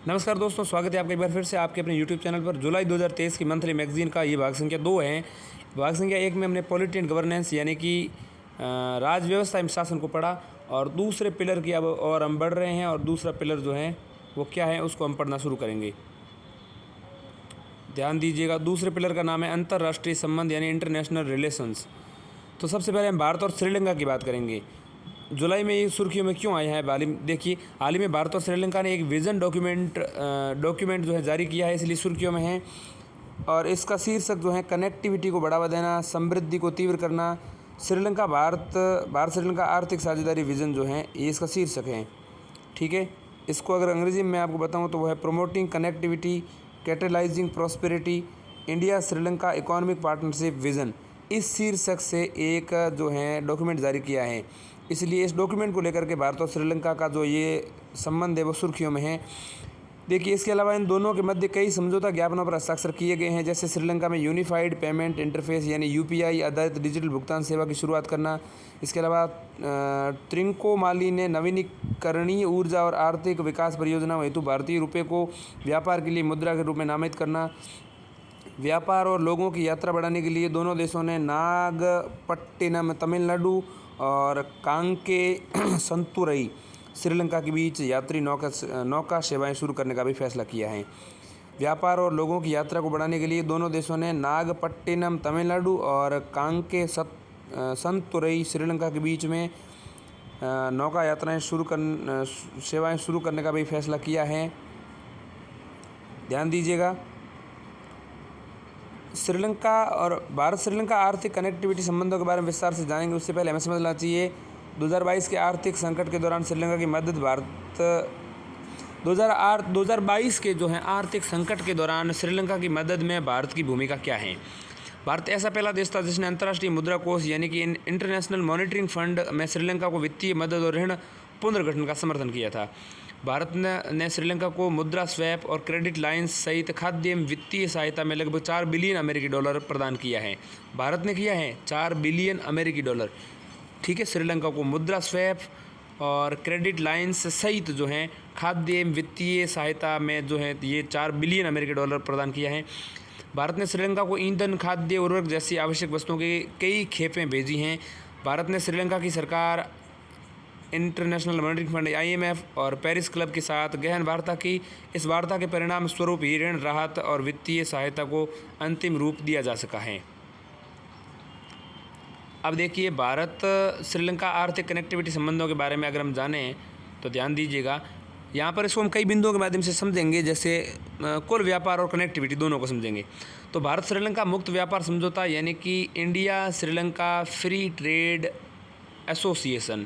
नमस्कार दोस्तों, स्वागत है आपका एक बार फिर से आपके अपने YouTube चैनल पर। जुलाई 2023 की मंथली मैगजीन का ये भाग संख्या 2 है। भाग संख्या 1 में हमने पॉलिटी एंड गवर्नेंस यानी कि राज व्यवस्था एवं शासन को पढ़ा और दूसरे पिलर की अब और हम बढ़ रहे हैं और दूसरा पिलर जो है वो क्या है उसको हम पढ़ना शुरू करेंगे। ध्यान दीजिएगा, दूसरे पिलर का नाम है अंतर्राष्ट्रीय संबंध यानी इंटरनेशनल रिलेशंस। तो सबसे पहले हम भारत और श्रीलंका की बात करेंगे। जुलाई में ये सुर्खियों में क्यों आया है? देखिए, हाल ही में भारत और श्रीलंका ने एक विज़न डॉक्यूमेंट जो है जारी किया है, इसलिए सुर्खियों में है। और इसका शीर्षक जो है कनेक्टिविटी को बढ़ावा देना, समृद्धि को तीव्र करना, भारत श्रीलंका आर्थिक साझेदारी विज़न जो है ये इसका शीर्षक है। ठीक है, इसको अगर अंग्रेजी में मैं आपको बताऊँ तो वो है promoting connectivity, catalysing prosperity, India Sri Lanka economic partnership vision. इस शीर्षक से एक जो है डॉक्यूमेंट जारी किया है, इसलिए इस डॉक्यूमेंट को लेकर के भारत और श्रीलंका का जो ये संबंध है वो सुर्खियों में है। देखिए, इसके अलावा इन दोनों के मध्य कई समझौता ज्ञापनों पर हस्ताक्षर किए गए हैं, जैसे श्रीलंका में यूनिफाइड पेमेंट इंटरफेस यानी यूपीआई आधारित डिजिटल भुगतान सेवा की शुरुआत करना। इसके अलावा त्रिंकोमाली ने नवीनीकरणीय ऊर्जा और आर्थिक विकास परियोजनाओं हेतु भारतीय रुपये को व्यापार के लिए मुद्रा के रूप में नामित करना। व्यापार और लोगों की यात्रा बढ़ाने के लिए दोनों देशों ने नागपट्टिनम तमिलनाडु और कांके संतुरई श्रीलंका के बीच यात्री नौका सेवाएं शुरू करने का भी फैसला किया है। व्यापार और लोगों की यात्रा को बढ़ाने के लिए दोनों देशों ने नागपट्टिनम तमिलनाडु और कांके संतुरई श्रीलंका के बीच में नौका यात्राएं सेवाएं शुरू करने का भी फैसला किया है। ध्यान दीजिएगा, श्रीलंका और भारत श्रीलंका आर्थिक कनेक्टिविटी संबंधों के बारे में विस्तार से जानेंगे। उससे पहले हमें समझना चाहिए 2022 के आर्थिक संकट के दौरान श्रीलंका की मदद 2022 के जो है आर्थिक संकट के दौरान श्रीलंका की मदद में भारत की भूमिका क्या है। भारत ऐसा पहला देश था जिसने अंतर्राष्ट्रीय मुद्रा कोष यानी कि इंटरनेशनल मॉनिटरिंग फंड में श्रीलंका को वित्तीय मदद और ऋण पुनर्गठन का समर्थन किया था। भारत ने श्रीलंका को मुद्रा स्वैप और क्रेडिट लाइन्स सहित खाद्य एवं वित्तीय सहायता में लगभग 4 बिलियन अमेरिकी डॉलर प्रदान किया है। भारत ने किया है 4 बिलियन अमेरिकी डॉलर। ठीक है, श्रीलंका को मुद्रा स्वैप और क्रेडिट लाइन्स सहित जो है खाद्य एवं वित्तीय सहायता में जो है ये 4 बिलियन अमेरिकी डॉलर प्रदान किया है। भारत ने श्रीलंका को ईंधन, खाद्य, उर्वरक जैसी आवश्यक वस्तुओं की कई खेपें भेजी हैं। भारत ने श्रीलंका की सरकार, इंटरनेशनल मॉनिटरी फंड IMF और पेरिस क्लब के साथ गहन वार्ता की। इस वार्ता के परिणाम स्वरूप ही ऋण राहत और वित्तीय सहायता को अंतिम रूप दिया जा सका है। अब देखिए, भारत श्रीलंका आर्थिक कनेक्टिविटी संबंधों के बारे में अगर हम जानें तो ध्यान दीजिएगा, यहाँ पर इसको हम कई बिंदुओं के माध्यम से समझेंगे, जैसे कुल व्यापार और कनेक्टिविटी दोनों को समझेंगे। तो भारत श्रीलंका मुक्त व्यापार समझौता यानी कि India Sri Lanka free trade association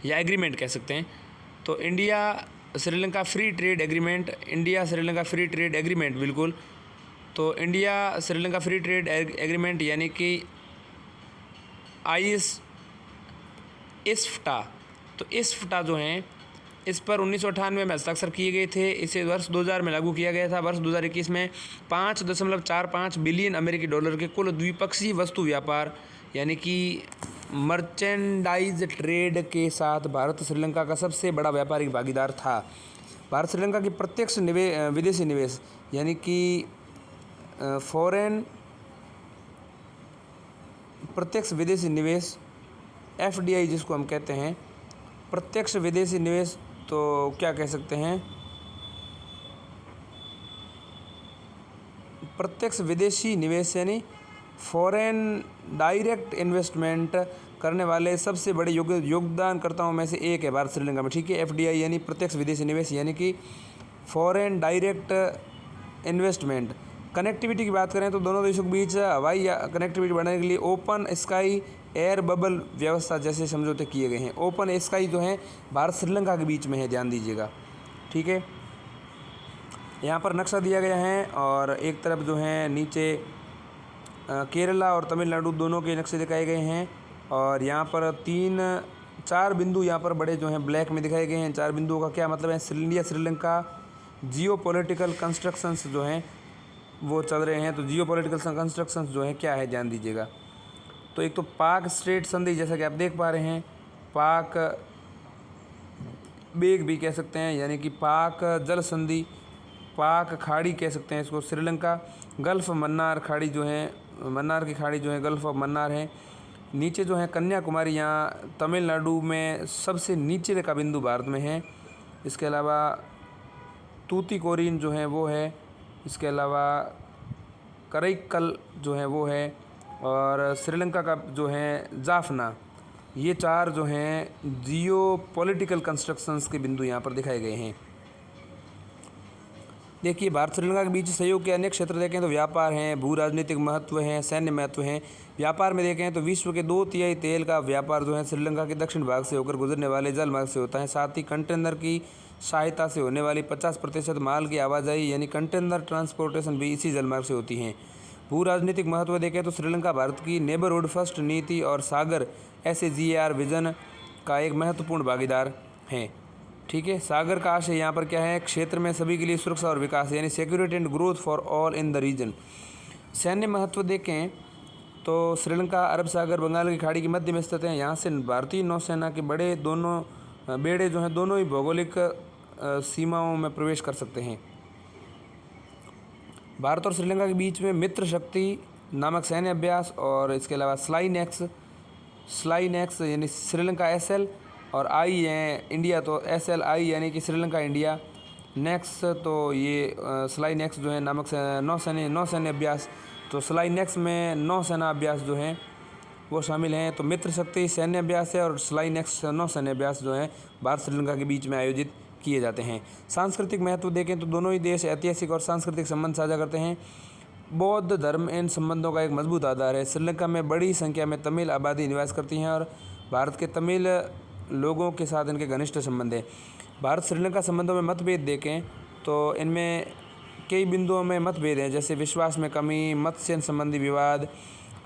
या एग्रीमेंट कह सकते हैं। तो India Sri Lanka free trade agreement बिल्कुल। तो India Sri Lanka free trade agreement यानी कि ISFTA। तो ISFTA जो है इस पर 1998 में हस्ताक्षर किए गए थे। इसे वर्ष 2000 में लागू किया गया था। वर्ष 2021 में 5.45 बिलियन अमेरिकी डॉलर के कुल द्विपक्षीय वस्तु व्यापार यानी कि मर्चेंडाइज ट्रेड के साथ भारत श्रीलंका का सबसे बड़ा व्यापारिक भागीदार था। भारत श्रीलंका की प्रत्यक्ष विदेशी निवेश यानी कि प्रत्यक्ष विदेशी निवेश FDI जिसको हम कहते हैं, प्रत्यक्ष विदेशी निवेश, तो क्या कह सकते हैं, प्रत्यक्ष विदेशी निवेश यानी फॉरेन डायरेक्ट इन्वेस्टमेंट करने वाले सबसे बड़े योगदानकर्ताओं में से एक है भारत श्रीलंका में। ठीक है, FDI यानी प्रत्यक्ष विदेशी निवेश यानी कि फॉरेन डायरेक्ट इन्वेस्टमेंट। कनेक्टिविटी की बात करें तो दोनों देशों के बीच हवाई कनेक्टिविटी बढ़ाने के लिए ओपन स्काई एयर बबल व्यवस्था जैसे समझौते किए गए हैं। ओपन स्काई जो है भारत श्रीलंका के बीच में है, ध्यान दीजिएगा। ठीक है, यहाँ पर नक्शा दिया गया है और एक तरफ जो है नीचे केरला और तमिलनाडु दोनों के नक्शे दिखाए गए हैं और यहाँ पर 4 बिंदु यहाँ पर बड़े जो हैं ब्लैक में दिखाए गए हैं। 4 बिंदुओं का क्या मतलब है? इंडिया श्रीलंका जियोपॉलिटिकल कंस्ट्रक्शंस जो हैं वो चल रहे हैं। तो जियोपॉलिटिकल कंस्ट्रक्शंस जो हैं क्या है, ध्यान दीजिएगा। तो एक तो पाक स्ट्रेट संधि, जैसा कि आप देख पा रहे हैं, पाक बेग भी कह सकते हैं, यानी कि पाक जल संधि, पाक खाड़ी कह सकते हैं इसको, श्रीलंका, गल्फ़ मन्नार खाड़ी जो है, मन्नार की खाड़ी जो है गल्फ़ ऑफ मन्नार है। नीचे जो है कन्याकुमारी, यहाँ तमिलनाडु में सबसे नीचे का बिंदु भारत में है। इसके अलावा तूतीकोरिन जो है वो है, इसके अलावा करईक्कल जो है वो है, और श्रीलंका का जो है जाफना। ये 4 जो हैं जियो पॉलिटिकल कंस्ट्रक्शंस के बिंदु यहाँ पर दिखाए गए हैं। देखिए, भारत श्रीलंका के बीच सहयोग के अनेक क्षेत्र देखें तो व्यापार हैं, भू राजनीतिक महत्व हैं, सैन्य महत्व हैं। व्यापार में देखें तो विश्व के 2/3 तेल का व्यापार जो है श्रीलंका के दक्षिण भाग से होकर गुजरने वाले जल मार्ग से होता है। साथ ही कंटेनर की सहायता से होने वाली 50% माल की आवाजाही यानी कंटेनर ट्रांसपोर्टेशन भी इसी जलमार्ग से होती हैं। भू राजनीतिक महत्व देखें तो श्रीलंका भारत की नेबरहुड फर्स्ट नीति और सागर SAGAR विजन का एक महत्वपूर्ण भागीदार है। ठीक है, सागर का आशय यहाँ पर क्या है, क्षेत्र में सभी के लिए सुरक्षा और विकास यानी security and growth for all in the region. सैन्य महत्व देखें तो श्रीलंका अरब सागर बंगाल की खाड़ी के मध्य में स्थित है। यहाँ से भारतीय नौसेना के बेड़े जो हैं दोनों ही भौगोलिक सीमाओं में प्रवेश कर सकते हैं। भारत और श्रीलंका के बीच में मित्र शक्ति नामक सैन्य अभ्यास और इसके अलावा स्लाइनेक्स यानी श्रीलंका SL और I है इंडिया, तो SLI यानी कि श्रीलंका इंडिया, नेक्स तो ये स्लाइनेक्स जो है नामक नौसैन्य अभ्यास, तो स्लाइनेक्स में नौसेना अभ्यास जो हैं वो शामिल हैं। तो मित्र शक्ति सैन्य अभ्यास है और स्लाइनेक्स नौसैन्य अभ्यास जो है भारत श्रीलंका के बीच में आयोजित किए जाते हैं। सांस्कृतिक महत्व देखें तो दोनों ही देश ऐतिहासिक और सांस्कृतिक संबंध साझा करते हैं। बौद्ध धर्म इन संबंधों का एक मजबूत आधार है। श्रीलंका में बड़ी संख्या में तमिल आबादी निवास करती हैं और भारत के तमिल लोगों के साथ इनके घनिष्ठ संबंध है। भारत श्रीलंका संबंधों में मतभेद देखें तो इनमें कई बिंदुओं में मतभेद हैं, जैसे विश्वास में कमी, मत्स्य संबंधी विवाद,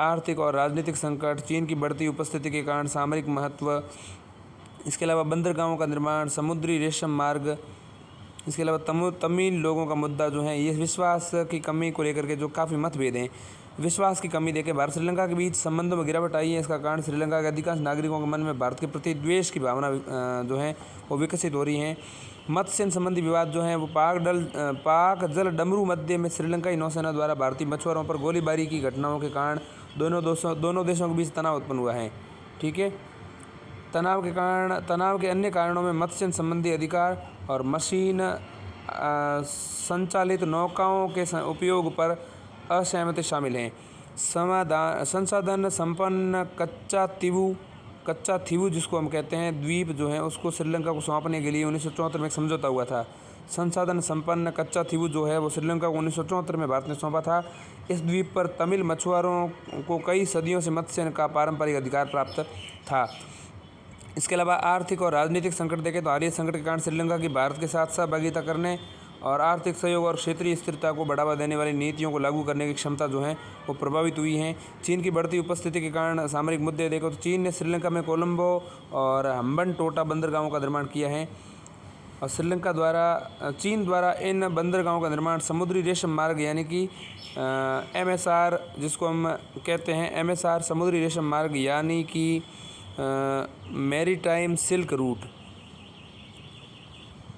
आर्थिक और राजनीतिक संकट, चीन की बढ़ती उपस्थिति के कारण सामरिक महत्व, इसके अलावा बंदरगाहों का निर्माण, समुद्री रेशम मार्ग, इसके अलावा तमिल लोगों का मुद्दा जो है, ये विश्वास की कमी को लेकर के जो काफ़ी मतभेद हैं। विश्वास की कमी देखें, भारत श्रीलंका के बीच संबंधों में गिरावट आई है। इसका कारण श्रीलंका के अधिकांश नागरिकों के मन में भारत के प्रति द्वेष की भावना जो है वो विकसित हो रही है। मत्स्य संबंधी विवाद जो है वो पाक जल डमरू मध्य में श्रीलंकाई नौसेना द्वारा भारतीय मछुआरों पर गोलीबारी की घटनाओं के कारण दोनों देशों के बीच तनाव उत्पन्न हुआ है। ठीक है, तनाव के अन्य कारणों में मत्स्य संबंधी अधिकार और मशीन संचालित नौकाओं के उपयोग पर असहमति शामिल हैं। संसाधन संपन्न कच्चा थीवू जिसको हम कहते हैं द्वीप जो है उसको श्रीलंका को सौंपने के लिए 1974 में एक समझौता हुआ था। संसाधन संपन्न कच्चा थीवू जो है वो श्रीलंका को 1974 में भारत ने सौंपा था। इस द्वीप पर तमिल मछुआरों को कई सदियों से मत्स्य का पारंपरिक अधिकार प्राप्त था। इसके अलावा आर्थिक और राजनीतिक संकट देखें तो हालिया संकट के कारण श्रीलंका की भारत के साथ सहभागिता करने और आर्थिक सहयोग और क्षेत्रीय स्थिरता को बढ़ावा देने वाली नीतियों को लागू करने की क्षमता जो है वो प्रभावित हुई है। चीन की बढ़ती उपस्थिति के कारण सामरिक मुद्दे देखो तो चीन ने श्रीलंका में कोलंबो और हम्बनटोटा बंदरगाहों का निर्माण किया है और चीन द्वारा इन बंदरगाहों का निर्माण समुद्री रेशम मार्ग यानी कि MSR जिसको हम कहते हैं MSR समुद्री रेशम मार्ग यानी कि मैरीटाइम सिल्क रूट,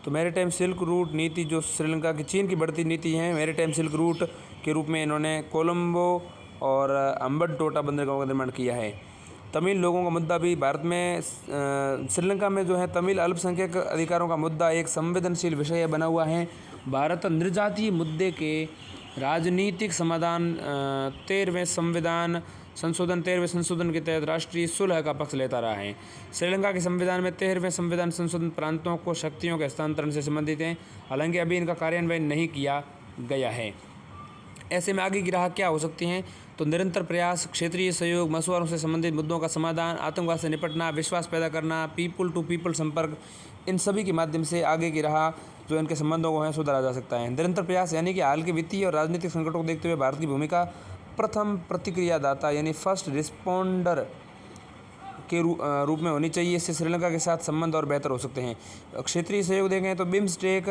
तो मैरीटाइम सिल्क रूट नीति जो श्रीलंका की चीन की बढ़ती नीति है, मैरीटाइम सिल्क रूट के रूप में इन्होंने कोलंबो और हम्बनटोटा बंदरगाहों का निर्माण किया है। तमिल लोगों का मुद्दा भी भारत में श्रीलंका में जो है तमिल अल्पसंख्यक अधिकारों का मुद्दा एक संवेदनशील विषय बना हुआ है। भारत निर्जातीय मुद्दे के राजनीतिक समाधान 13वें संशोधन के तहत राष्ट्रीय सुलह का पक्ष लेता रहा है। श्रीलंका के संविधान में 13वें संविधान संशोधन प्रांतों को शक्तियों के हस्तांतरण से संबंधित हैं, हालांकि अभी इनका कार्यान्वयन नहीं किया गया है। ऐसे में आगे की राह क्या हो सकती हैं, तो निरंतर प्रयास, क्षेत्रीय सहयोग, मछुआरों से संबंधित मुद्दों का समाधान, आतंकवाद से निपटना, विश्वास पैदा करना, पीपल टू पीपल संपर्क, इन सभी के माध्यम से आगे की राह जो इनके संबंधों को है सुधारा जा सकता है। निरंतर प्रयास यानी कि हाल के वित्तीय और राजनीतिक संकटों को देखते हुए भारत की भूमिका प्रथम प्रतिक्रियादाता यानी फर्स्ट रिस्पॉन्डर के रूप में होनी चाहिए। इससे श्रीलंका के साथ संबंध और बेहतर हो सकते हैं। क्षेत्रीय सहयोग देखें तो बिम्स्टेक,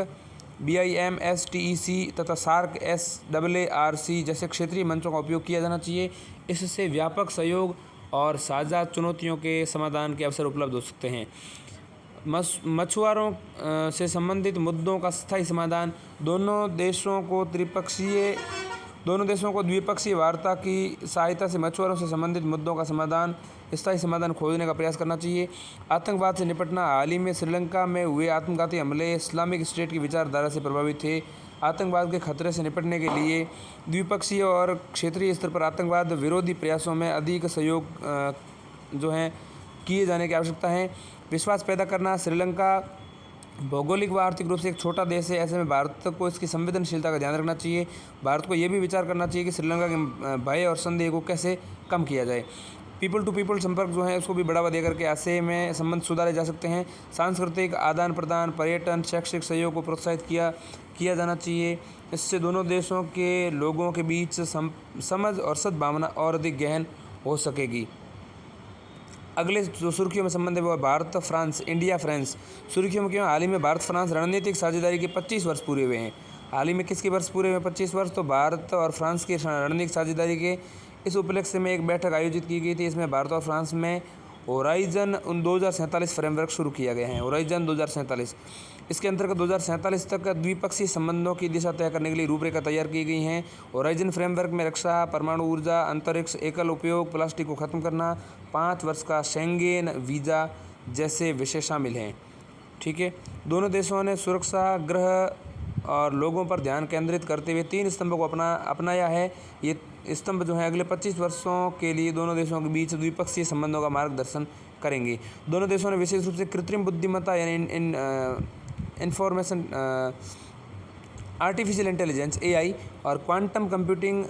BIMSTEC तथा सार्क SAARC जैसे क्षेत्रीय मंचों का उपयोग किया जाना चाहिए। इससे व्यापक सहयोग और साझा चुनौतियों के समाधान के अवसर उपलब्ध हो सकते हैं। मछुआरों से संबंधित मुद्दों का स्थायी समाधान, दोनों देशों को द्विपक्षीय वार्ता की सहायता से मछुआरों से संबंधित मुद्दों का स्थायी समाधान खोजने का प्रयास करना चाहिए। आतंकवाद से निपटना, हाल ही में श्रीलंका में हुए आत्मघाती हमले इस्लामिक स्टेट की विचारधारा से प्रभावित थे। आतंकवाद के खतरे से निपटने के लिए द्विपक्षीय और क्षेत्रीय स्तर पर आतंकवाद विरोधी प्रयासों में अधिक सहयोग किए जाने की आवश्यकता है। विश्वास पैदा करना, श्रीलंका भौगोलिक व आर्थिक रूप से एक छोटा देश है, ऐसे में भारत को इसकी संवेदनशीलता का ध्यान रखना चाहिए। भारत को यह भी विचार करना चाहिए कि श्रीलंका के भय और संदेह को कैसे कम किया जाए। पीपल टू पीपल संपर्क उसको भी बढ़ावा देकर के ऐसे में संबंध सुधारे जा सकते हैं। सांस्कृतिक आदान प्रदान, पर्यटन, शैक्षिक सहयोग को प्रोत्साहित किया जाना चाहिए। इससे दोनों देशों के लोगों के बीच समझ और सद्भावना और अधिक गहन हो सकेगी। अगले जो सुर्खियों में संबंध है वो भारत फ्रांस, इंडिया फ्रांस। सुर्खियों में क्यों? हाल ही में भारत फ्रांस रणनीतिक साझेदारी के 25 वर्ष पूरे हुए हैं। हाल ही में किसके वर्ष पूरे हुए? 25 वर्ष। तो भारत और फ्रांस की रणनीतिक साझेदारी के इस उपलक्ष्य में एक बैठक आयोजित की गई थी। इसमें भारत और फ्रांस में होराइजन 2047 फ्रेमवर्क शुरू किया गया है। होराइजन 2047, इसके अंतर्गत 2047 तक द्विपक्षीय संबंधों की दिशा तय करने के लिए रूपरेखा तैयार की गई हैं। होराइजन फ्रेमवर्क में रक्षा, परमाणु ऊर्जा, अंतरिक्ष, एकल उपयोग प्लास्टिक को खत्म करना, 5 वर्ष का शेंगेन वीज़ा जैसे विषय शामिल हैं। ठीक है, दोनों देशों ने सुरक्षा, गृह और लोगों पर ध्यान केंद्रित करते हुए 3 स्तंभों को अपनाया है। ये स्तंभ अगले 25 वर्षों के लिए दोनों देशों के बीच द्विपक्षीय संबंधों का मार्गदर्शन करेंगे। दोनों देशों ने विशेष रूप से कृत्रिम बुद्धिमत्ता यानी इंफॉर्मेशन आर्टिफिशियल इंटेलिजेंस एआई और क्वांटम कंप्यूटिंग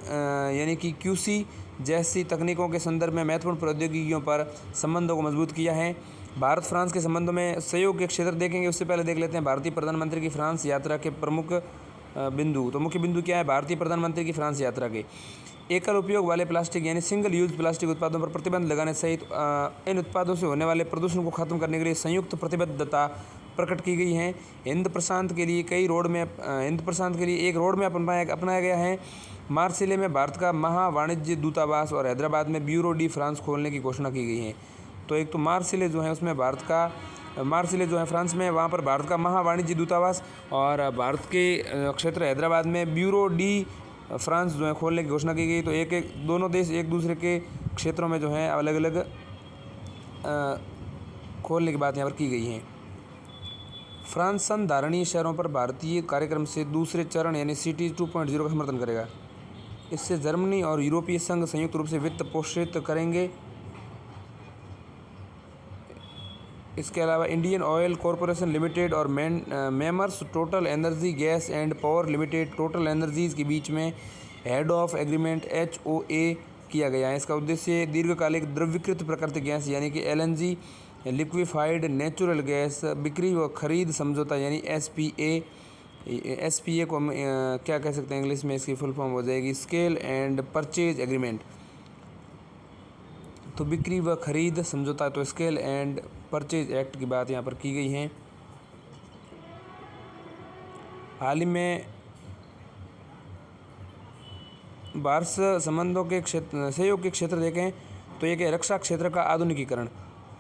यानी कि क्यूसी जैसी तकनीकों के संदर्भ में महत्वपूर्ण प्रौद्योगिकियों पर संबंधों को मजबूत किया है। भारत फ्रांस के संबंधों में सहयोग के क्षेत्र देखेंगे, उससे पहले देख लेते हैं भारतीय प्रधानमंत्री की फ्रांस यात्रा के प्रमुख बिंदु। तो मुख्य बिंदु क्या है भारतीय प्रधानमंत्री की फ्रांस यात्रा के? एकल उपयोग वाले प्लास्टिक यानी सिंगल यूज प्लास्टिक उत्पादों पर प्रतिबंध लगाने सहित इन उत्पादों से होने वाले प्रदूषण को खत्म करने के लिए संयुक्त प्रतिबद्धता प्रकट की गई है। हिंद प्रशांत के लिए एक रोड मैप अपनाया गया है। मार्सिले में भारत का महा वाणिज्य दूतावास और हैदराबाद में ब्यूरो डी फ्रांस खोलने की घोषणा की गई है। तो एक तो मार्सिले उसमें फ्रांस में, वहाँ पर भारत का महा वाणिज्य दूतावास और भारत के क्षेत्र हैदराबाद में ब्यूरो डी फ्रांस खोलने की घोषणा की गई। तो दोनों देश एक दूसरे के क्षेत्रों में अलग अलग खोलने की बात यहाँ पर की गई है। फ्रांस संधारणीय शहरों पर भारतीय कार्यक्रम से दूसरे चरण यानी सिटी 2.0 का समर्थन करेगा। इससे जर्मनी और यूरोपीय संघ संयुक्त रूप से वित्त पोषित करेंगे। इसके अलावा इंडियन ऑयल कॉरपोरेशन लिमिटेड और messrs total energy gas and power limited total energies के बीच में हेड ऑफ एग्रीमेंट HOA किया गया है। इसका उद्देश्य दीर्घकालिक द्रवीकृत प्राकृतिक गैस यानी कि LNG, लिक्विफाइड नेचुरल गैस बिक्री व खरीद समझौता यानी SPA को हम क्या कह सकते हैं इंग्लिश में? इसकी फुल फॉर्म हो जाएगी सेल एंड परचेज एग्रीमेंट। तो बिक्री व खरीद समझौता, तो सेल एंड परचेज एक्ट की बात यहाँ पर की गई है। हाल ही में भारत संबंधों के सहयोग के क्षेत्र देखें तो एक है रक्षा क्षेत्र का आधुनिकीकरण।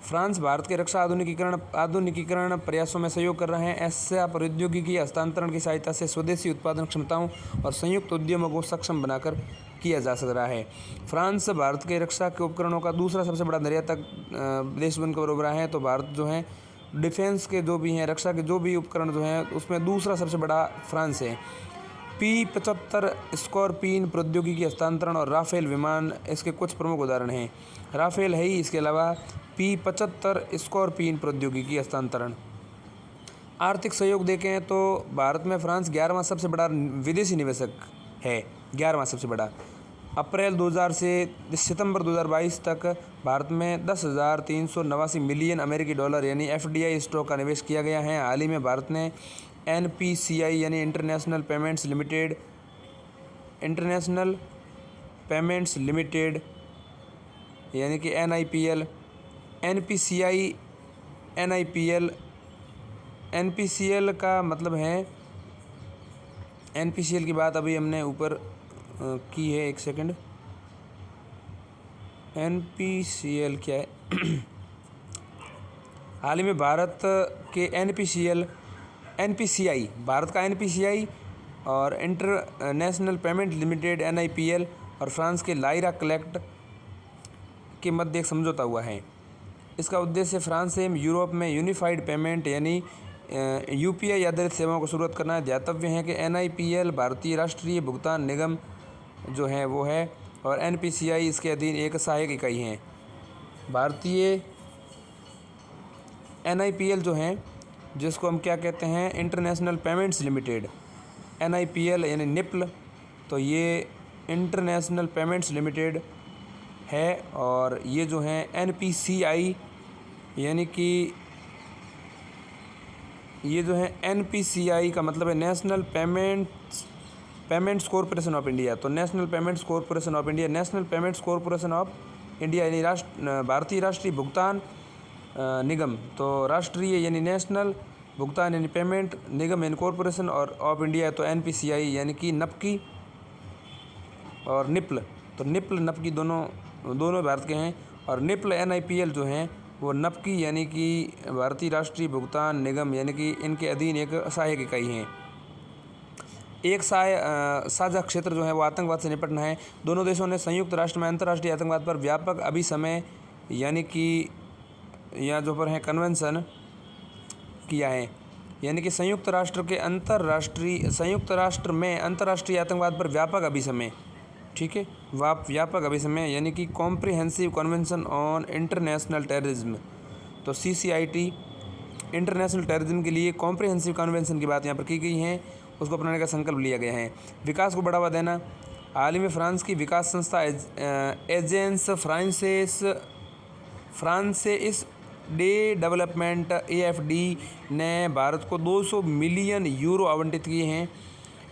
फ्रांस भारत के रक्षा आधुनिकीकरण प्रयासों में सहयोग कर रहे हैं। ऐसा प्रौद्योगिकी हस्तांतरण की सहायता से स्वदेशी उत्पादन क्षमताओं और संयुक्त उद्यमों को सक्षम बनाकर किया जा सक रहा है। फ्रांस भारत के रक्षा के उपकरणों का दूसरा सबसे बड़ा निर्यातक देश बनकर उभरा है। तो भारत डिफेंस के जो भी हैं, रक्षा के जो भी उपकरण हैं, उसमें दूसरा सबसे बड़ा फ्रांस है। P-75 स्कॉर्पियन प्रौद्योगिकी हस्तांतरण और राफेल विमान इसके कुछ प्रमुख उदाहरण हैं। राफेल है ही, इसके अलावा P-75 स्कॉर्पियन प्रौद्योगिकी हस्तांतरण। आर्थिक सहयोग देखें तो भारत में फ्रांस 11वां सबसे बड़ा विदेशी निवेशक है, 11वां सबसे बड़ा। अप्रैल 2000 से सितंबर 2022 तक भारत में 10,389 मिलियन अमेरिकी डॉलर यानी FDI स्टॉक का निवेश किया गया है। हाल ही में भारत ने NPCI यानी इंटरनेशनल पेमेंट्स लिमिटेड यानी कि NIPL, NPCL का मतलब है, NPCL की बात अभी हमने ऊपर की है। एक सेकंड, NPCL क्या है? हाल ही में भारत के NPCI, भारत का NPCI और इंटरनेशनल पेमेंट लिमिटेड NIPL और फ्रांस के लाइरा कलेक्ट के मध्य एक समझौता हुआ है। इसका उद्देश्य फ्रांस एवं यूरोप में यूनिफाइड पेमेंट यानी UPI आधारित सेवाओं को शुरुआत करना है। ध्यातव्य है कि NIPL भारतीय राष्ट्रीय भुगतान निगम जो है वो है और NPCI इसके अधीन एक सहायक इकाई है। भारतीय NIPL जो है, जिसको हम क्या कहते हैं, इंटरनेशनल पेमेंट्स लिमिटेड, NIPL यानी निप्ल, तो ये इंटरनेशनल पेमेंट्स लिमिटेड है। और ये जो है NPCI यानी कि ये जो है NPCI का मतलब है national payments corporation of India. तो national payments corporation of India, national payments corporation of India यानी भारतीय राष्ट्रीय भुगतान निगम। तो राष्ट्रीय यानी नेशनल, भुगतान यानी पेमेंट, निगम यानी कॉरपोरेशन और ऑफ इंडिया तो NPCI यानी कि नपकी और निप्ल। तो निप्ल नपकी दोनों भारत के हैं और निप्ल NIPL जो हैं वो नपकी यानी कि भारतीय राष्ट्रीय भुगतान निगम यानी कि इनके अधीन एक सहायक इकाई हैं। एक साझा क्षेत्र जो है वो आतंकवाद से निपटना है। दोनों देशों ने संयुक्त राष्ट्र में अंतर्राष्ट्रीय आतंकवाद पर व्यापक अभिसमय यानी कि यहाँ जो पर है कन्वेंशन किया है, यानी कि संयुक्त राष्ट्र में अंतर्राष्ट्रीय आतंकवाद पर व्यापक अभिसमय, ठीक है, व्यापक अभिसमय यानी कि comprehensive convention on international terrorism. तो CCIT इंटरनेशनल टेररिज्म के लिए कॉम्प्रिहेंसिव कन्वेंशन की बात यहाँ पर की गई है, उसको अपनाने का संकल्प लिया गया है। विकास को बढ़ावा देना। हाल ही में फ्रांस की विकास संस्था agency Française day development AFD ने भारत को 200 मिलियन यूरो आवंटित किए हैं।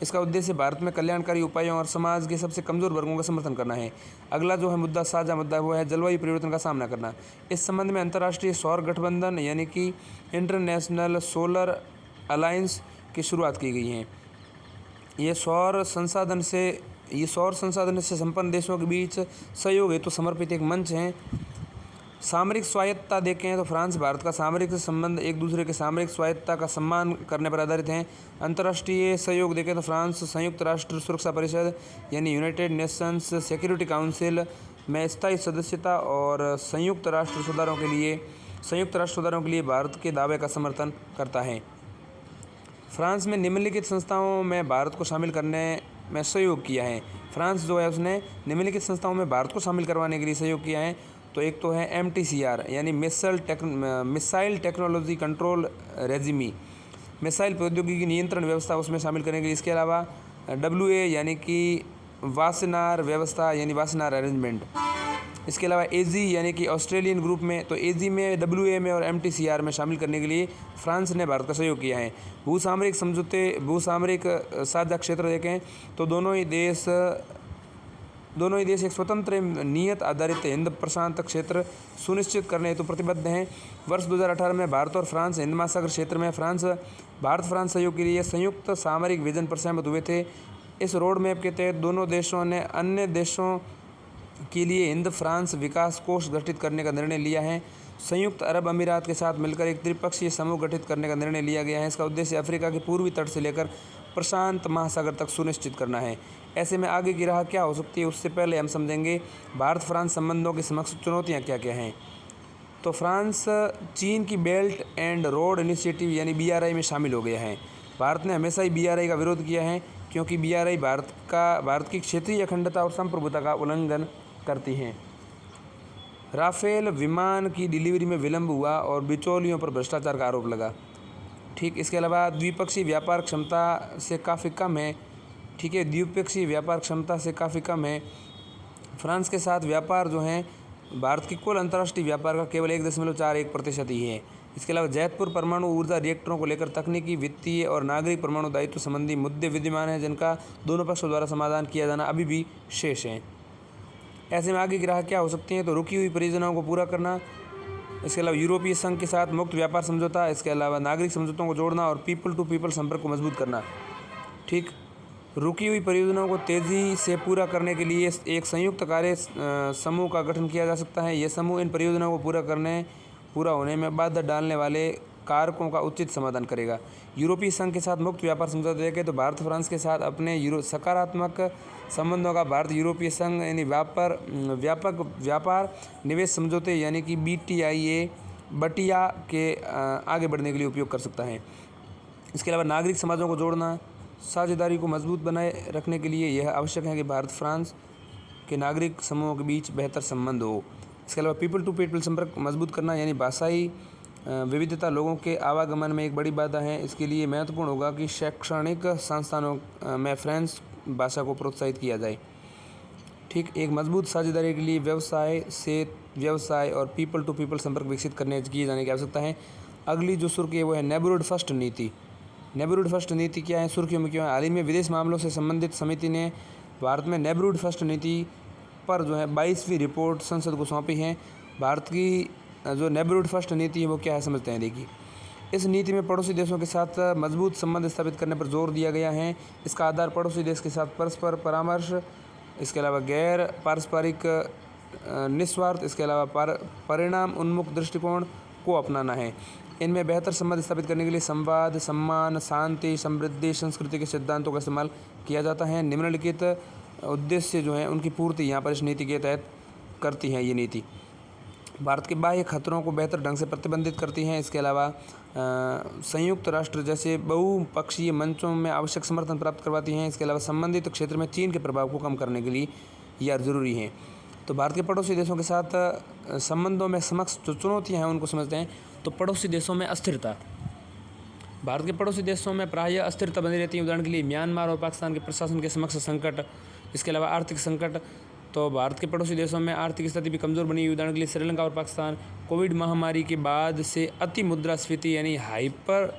इसका उद्देश्य भारत में कल्याणकारी उपायों और समाज के सबसे कमज़ोर वर्गों का समर्थन करना है। अगला जो है मुद्दा, साझा मुद्दा, वो है जलवायु परिवर्तन का सामना करना। इस संबंध में अंतर्राष्ट्रीय सौर गठबंधन यानी कि इंटरनेशनल सोलर अलायंस की शुरुआत की गई है। ये सौर संसाधन से संपन्न देशों के बीच सहयोग हेतु समर्पित एक मंच है। सामरिक स्वायत्तता देखें तो फ्रांस भारत का सामरिक संबंध एक दूसरे के सामरिक स्वायत्तता का सम्मान करने पर आधारित हैं। अंतर्राष्ट्रीय सहयोग देखें तो फ्रांस संयुक्त राष्ट्र सुरक्षा परिषद यानी यूनाइटेड नेशंस सिक्योरिटी काउंसिल में स्थायी सदस्यता और संयुक्त राष्ट्र सुधारों के लिए भारत के दावे का समर्थन करता है। फ्रांस में निम्नलिखित संस्थाओं में भारत को शामिल करने में सहयोग किया है। फ्रांस जो है उसने निम्नलिखित संस्थाओं में भारत को शामिल करवाने के लिए सहयोग किया है। तो एक तो है MTCR यानी missile technology control resume, missile प्रौद्योगिकी नियंत्रण व्यवस्था उसमें शामिल करने के लिए। इसके अलावा WA यानी कि वासेनार व्यवस्था यानी वासेनार अरेंजमेंट। इसके अलावा AG यानी कि ऑस्ट्रेलियन ग्रुप में, तो AG में, WA में और MTCR में शामिल करने के लिए फ्रांस ने भारत का सहयोग किया है। भूसामरिक साझा क्षेत्र देखें तो दोनों ही देश एक स्वतंत्र नियत आधारित हिंद प्रशांत क्षेत्र सुनिश्चित करने हेतु प्रतिबद्ध हैं। वर्ष 2018 में भारत और फ्रांस हिंद महासागर क्षेत्र में भारत फ्रांस सहयोग के लिए संयुक्त सामरिक विजन पर सहमत हुए थे। इस रोड मैप के तहत दोनों देशों ने अन्य देशों के लिए हिंद फ्रांस विकास कोष गठित करने का निर्णय लिया है। संयुक्त अरब अमीरात के साथ मिलकर एक त्रिपक्षीय समूह गठित करने का निर्णय लिया गया है। इसका उद्देश्य अफ्रीका के पूर्वी तट से लेकर प्रशांत महासागर तक सुनिश्चित करना है। ऐसे में आगे की राह क्या हो सकती है, उससे पहले हम समझेंगे भारत फ्रांस संबंधों के समक्ष चुनौतियाँ क्या क्या हैं। तो फ्रांस चीन की बेल्ट एंड रोड इनिशिएटिव यानी BRI में शामिल हो गया है। भारत ने हमेशा ही BRI का विरोध किया है क्योंकि BRI भारत की क्षेत्रीय अखंडता और संप्रभुता का उल्लंघन करती हैं। राफेल विमान की डिलीवरी में विलंब हुआ और बिचौलियों पर भ्रष्टाचार का आरोप लगा। ठीक, इसके अलावा द्विपक्षीय व्यापार क्षमता से काफ़ी कम है। ठीक है, द्विपक्षीय व्यापार क्षमता से काफ़ी कम है। फ्रांस के साथ व्यापार जो है भारत की कुल अंतर्राष्ट्रीय व्यापार का केवल 1.41% ही है। इसके अलावा जैतपुर परमाणु ऊर्जा रिएक्टरों को लेकर तकनीकी, वित्तीय और नागरिक परमाणु दायित्व संबंधी मुद्दे विद्यमान हैं जिनका दोनों पक्षों द्वारा समाधान किया जाना अभी भी शेष है। ऐसे में आगे की राह क्या हो सकती हैं, तो रुकी हुई परियोजनाओं को पूरा करना, इसके अलावा यूरोपीय संघ के साथ मुक्त व्यापार समझौता, इसके अलावा नागरिक समझौतों को जोड़ना और पीपल टू पीपल संपर्क को मजबूत करना। ठीक, रुकी हुई परियोजनाओं को तेज़ी से पूरा करने के लिए एक संयुक्त कार्य समूह का गठन किया जा सकता है। यह समूह इन परियोजनाओं को पूरा करने पूरा होने में बाधा डालने वाले कारकों का उचित समाधान करेगा। यूरोपीय संघ के साथ मुक्त व्यापार समझौता देखें तो भारत फ्रांस के साथ अपने सकारात्मक संबंधों का भारत यूरोपीय संघ यानी व्यापक व्यापार निवेश समझौते यानी कि BTIA बटिया के आगे बढ़ने के लिए उपयोग कर सकता है। इसके अलावा नागरिक समाजों को जोड़ना, साझेदारी को मजबूत बनाए रखने के लिए यह आवश्यक है कि भारत फ्रांस के नागरिक समूहों के बीच बेहतर संबंध हो। इसके अलावा पीपल टू पीपल संपर्क मजबूत करना यानी भाषाई विविधता लोगों के आवागमन में एक बड़ी बाधा है। इसके लिए महत्वपूर्ण होगा कि शैक्षणिक संस्थानों में फ्रेंच भाषा को प्रोत्साहित किया जाए। ठीक, एक मजबूत साझेदारी के लिए व्यवसाय और पीपल टू पीपल संपर्क विकसित किए जाने की आवश्यकता है। अगली जो सुर्खी है वो है नेबरहुड फर्स्ट नीति। नेबरहुड फर्स्ट नीति क्या है, सुर्खियों में क्यों है? हाल ही में विदेश मामलों से संबंधित समिति ने भारत में नेबरहुड फर्स्ट नीति पर जो है 22वीं रिपोर्ट संसद को सौंपी है। भारत की जो नेबरहुड फर्स्ट नीति है वो क्या है समझते हैं। देखिए, इस नीति में पड़ोसी देशों के साथ मजबूत संबंध स्थापित करने पर जोर दिया गया है। इसका आधार पड़ोसी देश के साथ परस्पर परामर्श, इसके अलावा गैर पारस्परिक निस्वार्थ, इसके अलावा परिणाम उन्मुख दृष्टिकोण को अपनाना है। इनमें बेहतर संबंध स्थापित करने के लिए संवाद, सम्मान, शांति, समृद्धि, संस्कृति के सिद्धांतों का इस्तेमाल किया जाता है। निम्नलिखित उद्देश्य जो हैं उनकी पूर्ति यहाँ पर इस नीति के तहत करती है। ये नीति भारत के बाह्य खतरों को बेहतर ढंग से प्रतिबंधित करती हैं। इसके अलावा संयुक्त राष्ट्र जैसे बहुपक्षीय मंचों में आवश्यक समर्थन प्राप्त करवाती हैं। इसके अलावा संबंधित क्षेत्र में चीन के प्रभाव को कम करने के लिए यह ज़रूरी है। तो भारत के पड़ोसी देशों के साथ संबंधों में समक्ष जो चुनौतियाँ हैं उनको समझते हैं। तो पड़ोसी देशों में अस्थिरता, भारत के पड़ोसी देशों में प्रायः अस्थिरता बनी रहती है। उदाहरण के लिए म्यांमार और पाकिस्तान के प्रशासन के समक्ष संकट, इसके अलावा आर्थिक संकट। तो भारत के पड़ोसी देशों में आर्थिक स्थिति भी कमज़ोर बनी हुई। उदाहरण के लिए श्रीलंका और पाकिस्तान कोविड महामारी के बाद से अति मुद्रास्फीति यानी हाइपर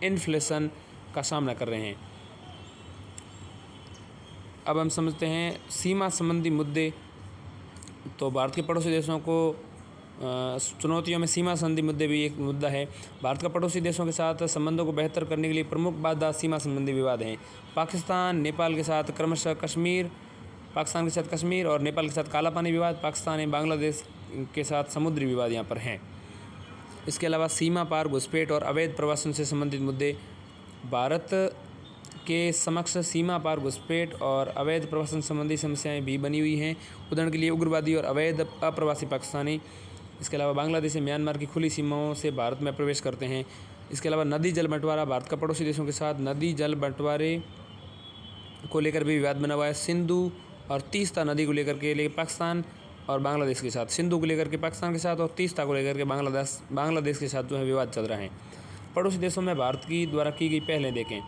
इन्फ्लेशन का सामना कर रहे हैं। अब हम समझते हैं सीमा संबंधी मुद्दे। तो भारत के पड़ोसी देशों को चुनौतियों में सीमा संबंधी मुद्दे भी एक मुद्दा है। भारत का पड़ोसी देशों के साथ संबंधों को बेहतर करने के लिए प्रमुख बाधा सीमा संबंधी विवाद हैं। पाकिस्तान नेपाल के साथ क्रमशः पाकिस्तान के साथ कश्मीर और नेपाल के साथ काला पानी विवाद, पाकिस्तान एवं बांग्लादेश के साथ समुद्री विवाद यहाँ पर हैं। इसके अलावा सीमा पार घुसपैठ और अवैध प्रवासन से संबंधित मुद्दे, भारत के समक्ष सीमा पार घुसपैठ और अवैध प्रवासन संबंधी समस्याएं भी बनी हुई हैं। उदाहरण के लिए उग्रवादी और अवैध अप्रवासी पाकिस्तानी। इसके अलावा बांग्लादेश से म्यांमार की खुली सीमाओं से भारत में प्रवेश करते हैं। इसके अलावा नदी जल बंटवारा, भारत का पड़ोसी देशों के साथ नदी जल बंटवारे को लेकर भी विवाद बना हुआ है। सिंधु और तीस्ता नदी को लेकर के पाकिस्तान और बांग्लादेश के साथ, सिंधु को लेकर के पाकिस्तान के साथ और तीस्ता को लेकर के बांग्लादेश के साथ जो है विवाद चल रहा है। पड़ोसी देशों में भारत की द्वारा की गई पहलें देखें।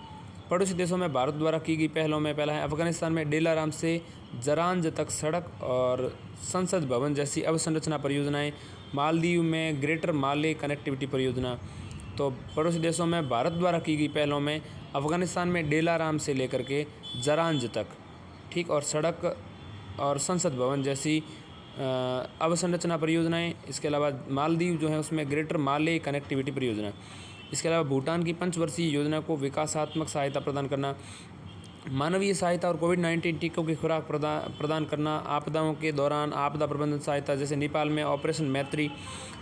पड़ोसी देशों में भारत द्वारा की गई पहलों में पहला है अफगानिस्तान में डेलाराम से जरांज तक सड़क और संसद भवन जैसी अवसंरचना परियोजनाएं, मालदीव में ग्रेटर माले कनेक्टिविटी परियोजना। तो पड़ोसी देशों में भारत द्वारा की गई पहलों में अफगानिस्तान में डेलाराम से लेकर के जरांज तक, ठीक, और सड़क और संसद भवन जैसी अवसंरचना परियोजनाएं। इसके अलावा मालदीव जो है उसमें ग्रेटर माले कनेक्टिविटी परियोजना। इसके अलावा भूटान की 5 वर्षीय योजना को विकासात्मक सहायता प्रदान करना, मानवीय सहायता और कोविड-19 टीकों की खुराक प्रदान करना, आपदाओं के दौरान आपदा प्रबंधन सहायता जैसे नेपाल में ऑपरेशन मैत्री,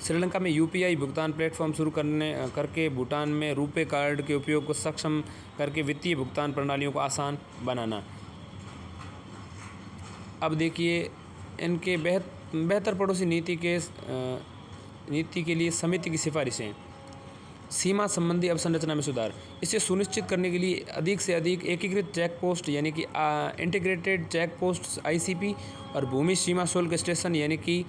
श्रीलंका में UPI भुगतान प्लेटफॉर्म शुरू करके भूटान में रुपे कार्ड के उपयोग को सक्षम करके वित्तीय भुगतान प्रणालियों को आसान बनाना। अब देखिए इनके बेहतर पड़ोसी नीति के लिए समिति की सिफारिशें। सीमा संबंधी अवसंरचना में सुधार, इसे सुनिश्चित करने के लिए अधिक से अधिक एकीकृत चेक पोस्ट यानी कि इंटीग्रेटेड चेक पोस्ट ICP और भूमि सीमा शुल्क स्टेशन यानी कि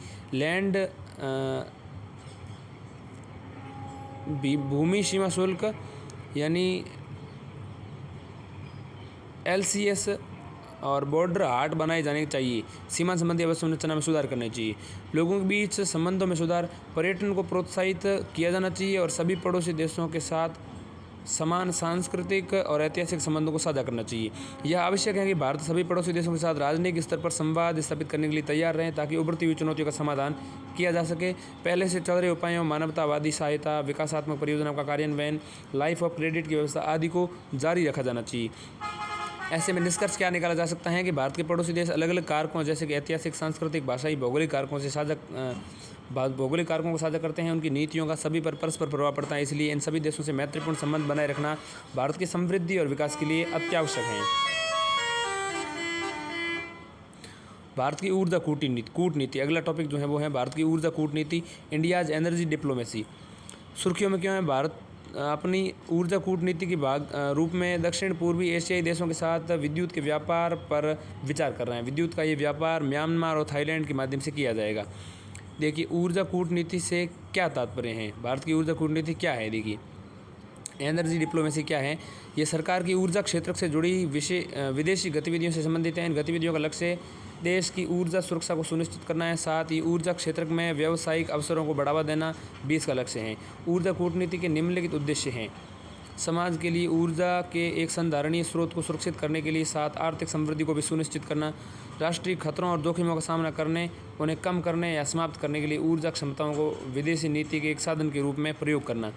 भूमि सीमा शुल्क यानी LCS और बॉर्डर हाट बनाए जाने चाहिए। सीमा संबंधी अवसंरचना में सुधार करना चाहिए। लोगों के बीच संबंधों में सुधार, पर्यटन को प्रोत्साहित किया जाना चाहिए और सभी पड़ोसी देशों के साथ समान सांस्कृतिक और ऐतिहासिक संबंधों को साझा करना चाहिए। यह आवश्यक है कि भारत सभी पड़ोसी देशों के साथ राजनीतिक स्तर पर संवाद स्थापित करने के लिए तैयार रहें ताकि उभरती हुई चुनौतियों का समाधान किया जा सके। पहले से चल रहे उपायों, मानवतावादी सहायता, विकासात्मक परियोजनाओं का कार्यान्वयन, लाइफ ऑफ क्रेडिट की व्यवस्था आदि को जारी रखा जाना चाहिए। ऐसे में निष्कर्ष क्या निकाला जा सकता है कि भारत के पड़ोसी देश अलग अलग कारकों जैसे कि ऐतिहासिक, सांस्कृतिक, भाषाई, भौगोलिक कारकों से भौगोलिक कारकों को साझा करते हैं, उनकी नीतियों का सभी पर परस्पर प्रभाव पड़ता है। इसलिए इन सभी देशों से मैत्रीपूर्ण संबंध बनाए रखना भारत की समृद्धि और विकास के लिए अत्यावश्यक है। भारत की ऊर्जा कूटनीति अगला टॉपिक जो है वो है भारत की ऊर्जा कूटनीति, इंडियाज एनर्जी डिप्लोमेसी। सुर्खियों में क्यों है? भारत अपनी ऊर्जा कूटनीति की रूप में दक्षिण पूर्वी एशियाई देशों के साथ विद्युत के व्यापार पर विचार कर रहे हैं। विद्युत का ये व्यापार म्यांमार और थाईलैंड के माध्यम से किया जाएगा। देखिए, ऊर्जा कूटनीति से क्या तात्पर्य है? भारत की ऊर्जा कूटनीति क्या है? देखिए, एनर्जी डिप्लोमेसी क्या है? ये सरकार की ऊर्जा क्षेत्र से जुड़ी विदेशी गतिविधियों से संबंधित है। इन गतिविधियों का लक्ष्य देश की ऊर्जा सुरक्षा को सुनिश्चित करना है, साथ ही ऊर्जा क्षेत्र में व्यावसायिक अवसरों को बढ़ावा देना भी इसका लक्ष्य है। ऊर्जा कूटनीति के निम्नलिखित उद्देश्य हैं: समाज के लिए ऊर्जा के एक संधारणीय स्रोत को सुरक्षित करने के लिए, साथ आर्थिक समृद्धि को भी सुनिश्चित करना, राष्ट्रीय खतरों और जोखिमों का सामना करने, उन्हें कम करने या समाप्त करने के लिए ऊर्जा क्षमताओं को विदेशी नीति के एक साधन के रूप में प्रयोग करना।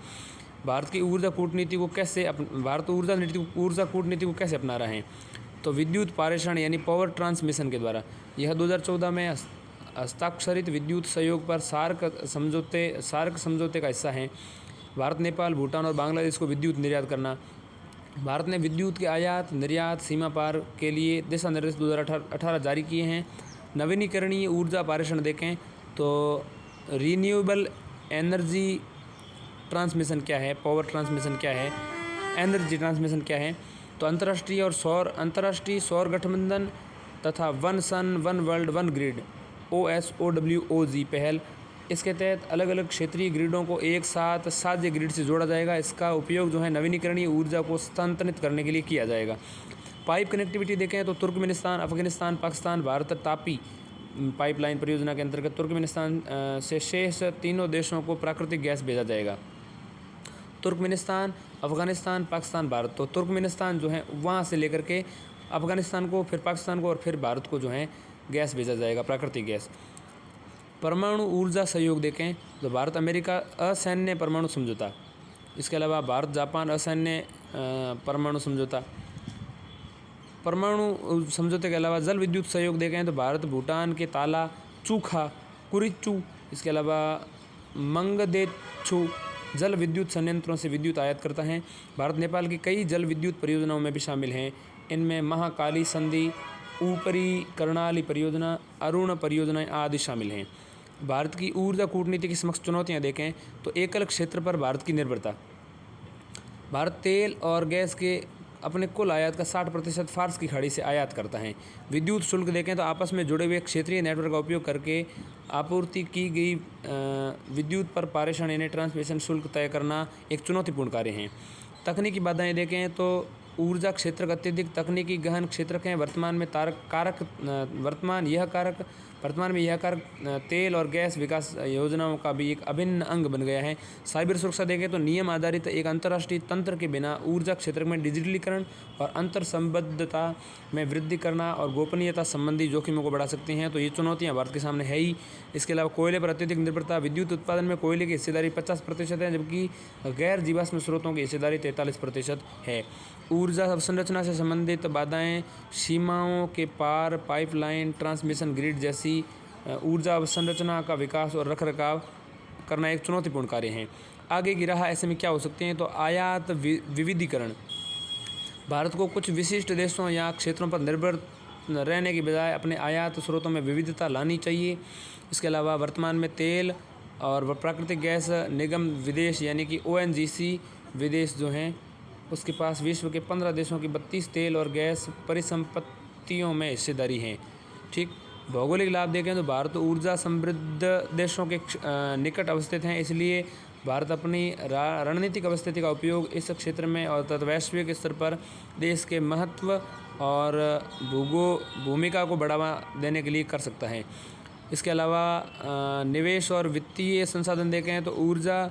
भारत की ऊर्जा कूटनीति को कैसे ऊर्जा कूटनीति को कैसे अपना रहे हैं? तो विद्युत पारेषण यानी पावर ट्रांसमिशन के द्वारा। यह 2014 में हस्ताक्षरित विद्युत सहयोग पर सार्क समझौते का हिस्सा है। भारत, नेपाल, भूटान और बांग्लादेश को विद्युत निर्यात करना। भारत ने विद्युत के आयात निर्यात सीमा पार के लिए दिशा निर्देश 2018 जारी किए हैं। नवीनीकरणीय ऊर्जा पारेषण देखें तो रीन्यूएबल एनर्जी ट्रांसमिशन क्या है, पावर ट्रांसमिशन क्या है, एनर्जी ट्रांसमिशन क्या है? तो अंतर्राष्ट्रीय सौर गठबंधन तथा one sun one world one grid OSOWOG पहल। इसके तहत अलग अलग क्षेत्रीय ग्रिडों को एक साथ साझे ग्रिड से जोड़ा जाएगा। इसका उपयोग जो है नवीनीकरणीय ऊर्जा को स्थानांतरित करने के लिए किया जाएगा। पाइप कनेक्टिविटी देखें तो तुर्कमेनिस्तान, अफगानिस्तान, पाकिस्तान, भारत तापी पाइपलाइन परियोजना के अंतर्गत तुर्कमेनिस्तान से शेष तीनों देशों को प्राकृतिक गैस भेजा जाएगा। तुर्कमेनिस्तान, अफगानिस्तान, पाकिस्तान, भारत। तो तुर्कमेनिस्तान जो है वहाँ से लेकर के अफगानिस्तान को, फिर पाकिस्तान को और फिर भारत को जो है गैस भेजा जाएगा, प्राकृतिक गैस। परमाणु ऊर्जा सहयोग देखें तो भारत अमेरिका असैन्य परमाणु समझौता। इसके अलावा भारत जापान असैन्य परमाणु समझौता। परमाणु समझौते के अलावा जल विद्युत सहयोग देखें तो भारत भूटान के ताला, चूखा, कुरिचू, इसके अलावा मंगदेछू जल विद्युत संयंत्रों से विद्युत आयात करता है। भारत नेपाल की कई जल विद्युत परियोजनाओं में भी शामिल हैं। इनमें महाकाली संधि, ऊपरी कर्णाली परियोजना, अरुण परियोजनाएं आदि शामिल हैं। भारत की ऊर्जा कूटनीति की समक्ष चुनौतियां देखें तो एकल क्षेत्र पर भारत की निर्भरता। भारत तेल और गैस के अपने कुल आयात का 60% फारस की खाड़ी से आयात करता है। विद्युत शुल्क देखें तो आपस में जुड़े हुए क्षेत्रीय नेटवर्क का उपयोग करके आपूर्ति की गई विद्युत पर पारेषण यानी ट्रांसमिशन शुल्क तय करना एक चुनौतीपूर्ण कार्य है। तकनीकी बाधाएं देखें तो ऊर्जा क्षेत्र अत्यधिक तकनीकी गहन क्षेत्र हैं। वर्तमान में यह कारक तेल और गैस विकास योजनाओं का भी एक अभिन्न अंग बन गया है। साइबर सुरक्षा देखें तो नियम आधारित एक अंतर्राष्ट्रीय तंत्र के बिना ऊर्जा क्षेत्र में डिजिटलीकरण और अंतर संबद्धता में वृद्धि करना और गोपनीयता संबंधी जोखिमों को बढ़ा सकती हैं। तो ये चुनौतियाँ भारत के सामने है ही। इसके अलावा कोयले पर अत्यधिक निर्भरता। विद्युत उत्पादन में कोयले की हिस्सेदारी 50% है, जबकि गैर जीवाश्म स्रोतों की हिस्सेदारी 43% है। ऊर्जा अवसंरचना से संबंधित बाधाएं सीमाओं के पार पाइपलाइन, ट्रांसमिशन ग्रिड जैसी ऊर्जा अवसंरचना का विकास और रखरखाव करना एक चुनौतीपूर्ण कार्य है। आगे की राह ऐसे में क्या हो सकते हैं? तो आयात विविधीकरण। भारत को कुछ विशिष्ट देशों या क्षेत्रों पर निर्भर रहने की बजाय अपने आयात स्रोतों में विविधता लानी चाहिए। इसके अलावा वर्तमान में तेल और प्राकृतिक गैस निगम विदेश यानी कि ONGC विदेश जो हैं उसके पास विश्व के 15 देशों की 32 तेल और गैस परिसंपत्तियों में हिस्सेदारी है। ठीक। भौगोलिक लाभ देखें तो भारत ऊर्जा समृद्ध देशों के निकट अवस्थित हैं, इसलिए भारत अपनी रणनीतिक अवस्थिति का उपयोग इस क्षेत्र में और तथा वैश्विक स्तर पर देश के महत्व और भूमिका को बढ़ावा देने के लिए कर सकता है। इसके अलावा निवेश और वित्तीय संसाधन देखें तो ऊर्जा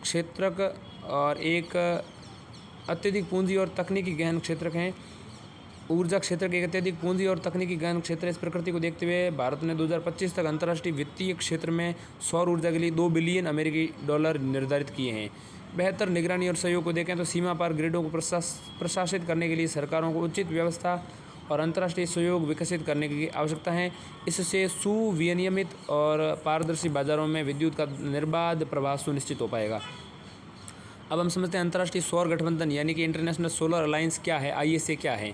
क्षेत्र और एक अत्यधिक पूंजी और तकनीकी गहन क्षेत्र हैं। ऊर्जा क्षेत्र के एक अत्यधिक पूंजी और तकनीकी गहन क्षेत्र इस प्रकृति को देखते हुए भारत ने 2025 तक अंतर्राष्ट्रीय वित्तीय क्षेत्र में सौर ऊर्जा के लिए $2 बिलियन निर्धारित किए हैं। बेहतर निगरानी और सहयोग को देखें तो सीमा पार ग्रिडों को प्रशासित करने के लिए सरकारों को उचित व्यवस्था और अंतर्राष्ट्रीय सहयोग विकसित करने की आवश्यकता है। इससे सुविनियमित और पारदर्शी बाजारों में विद्युत का निर्बाध प्रवाह सुनिश्चित हो पाएगा। अब हम समझते हैं अंतर्राष्ट्रीय सौर गठबंधन यानी कि इंटरनेशनल सोलर अलायंस क्या है, ISA क्या है।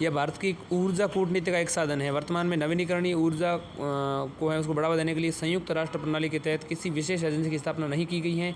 यह भारत की ऊर्जा कूटनीति का एक साधन है। वर्तमान में नवीनीकरणीय ऊर्जा को है उसको बढ़ावा देने के लिए संयुक्त राष्ट्र प्रणाली के तहत किसी विशेष एजेंसी की स्थापना नहीं की गई है।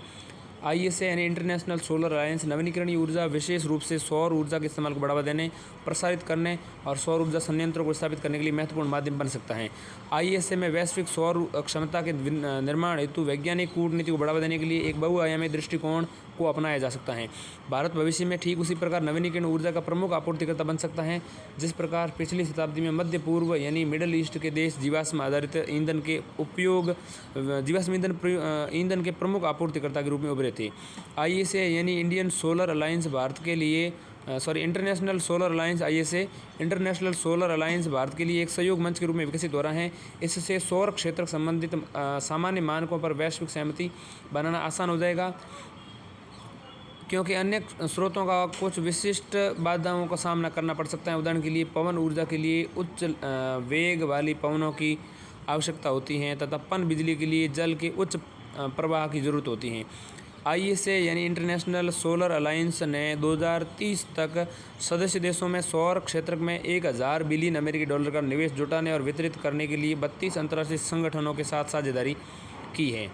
ISA यानी इंटरनेशनल सोलर अलायंस नवीनीकरणीय ऊर्जा, विशेष रूप से सौर ऊर्जा के इस्तेमाल को बढ़ावा देने, प्रसारित करने और सौर ऊर्जा संयंत्रों को स्थापित करने के लिए महत्वपूर्ण माध्यम बन सकता है। ISA में वैश्विक सौर क्षमता के निर्माण हेतु वैज्ञानिक कूटनीति को बढ़ावा देने के लिए एक बहुआयामी दृष्टिकोण को अपनाया जा सकता है। भारत भविष्य में ठीक उसी प्रकार नवीनीकरणीय ऊर्जा का प्रमुख आपूर्तिकर्ता बन सकता है जिस प्रकार पिछली शताब्दी में मध्य पूर्व यानी मिडल ईस्ट के देश जीवाश्म आधारित ईंधन के उपयोग जीवाश्म ईंधन के प्रमुख आपूर्तिकर्ता के रूप में उभरे थे। ISA यानी इंडियन सोलर अलायंस भारत के लिए international solar alliance ISA international solar alliance Bharat के लिए एक सहयोग मंच के रूप में विकसित हो रहा है। इससे सौर क्षेत्र संबंधित सामान्य मानकों पर वैश्विक सहमति बनाना आसान हो जाएगा, क्योंकि अन्य स्रोतों का कुछ विशिष्ट बाधाओं का सामना करना पड़ सकता है। उदाहरण के लिए पवन ऊर्जा के लिए उच्च वेग वाली पवनों की आवश्यकता होती है तथा पन बिजली के लिए जल के उच्च प्रवाह की ज़रूरत होती है। ISA यानी इंटरनेशनल सोलर अलायंस ने 2030 तक सदस्य देशों में सौर क्षेत्र में 1000 बिलियन अमेरिकी डॉलर का निवेश जुटाने और वितरित करने के लिए 32 अंतर्राष्ट्रीय संगठनों के साथ साझेदारी की है।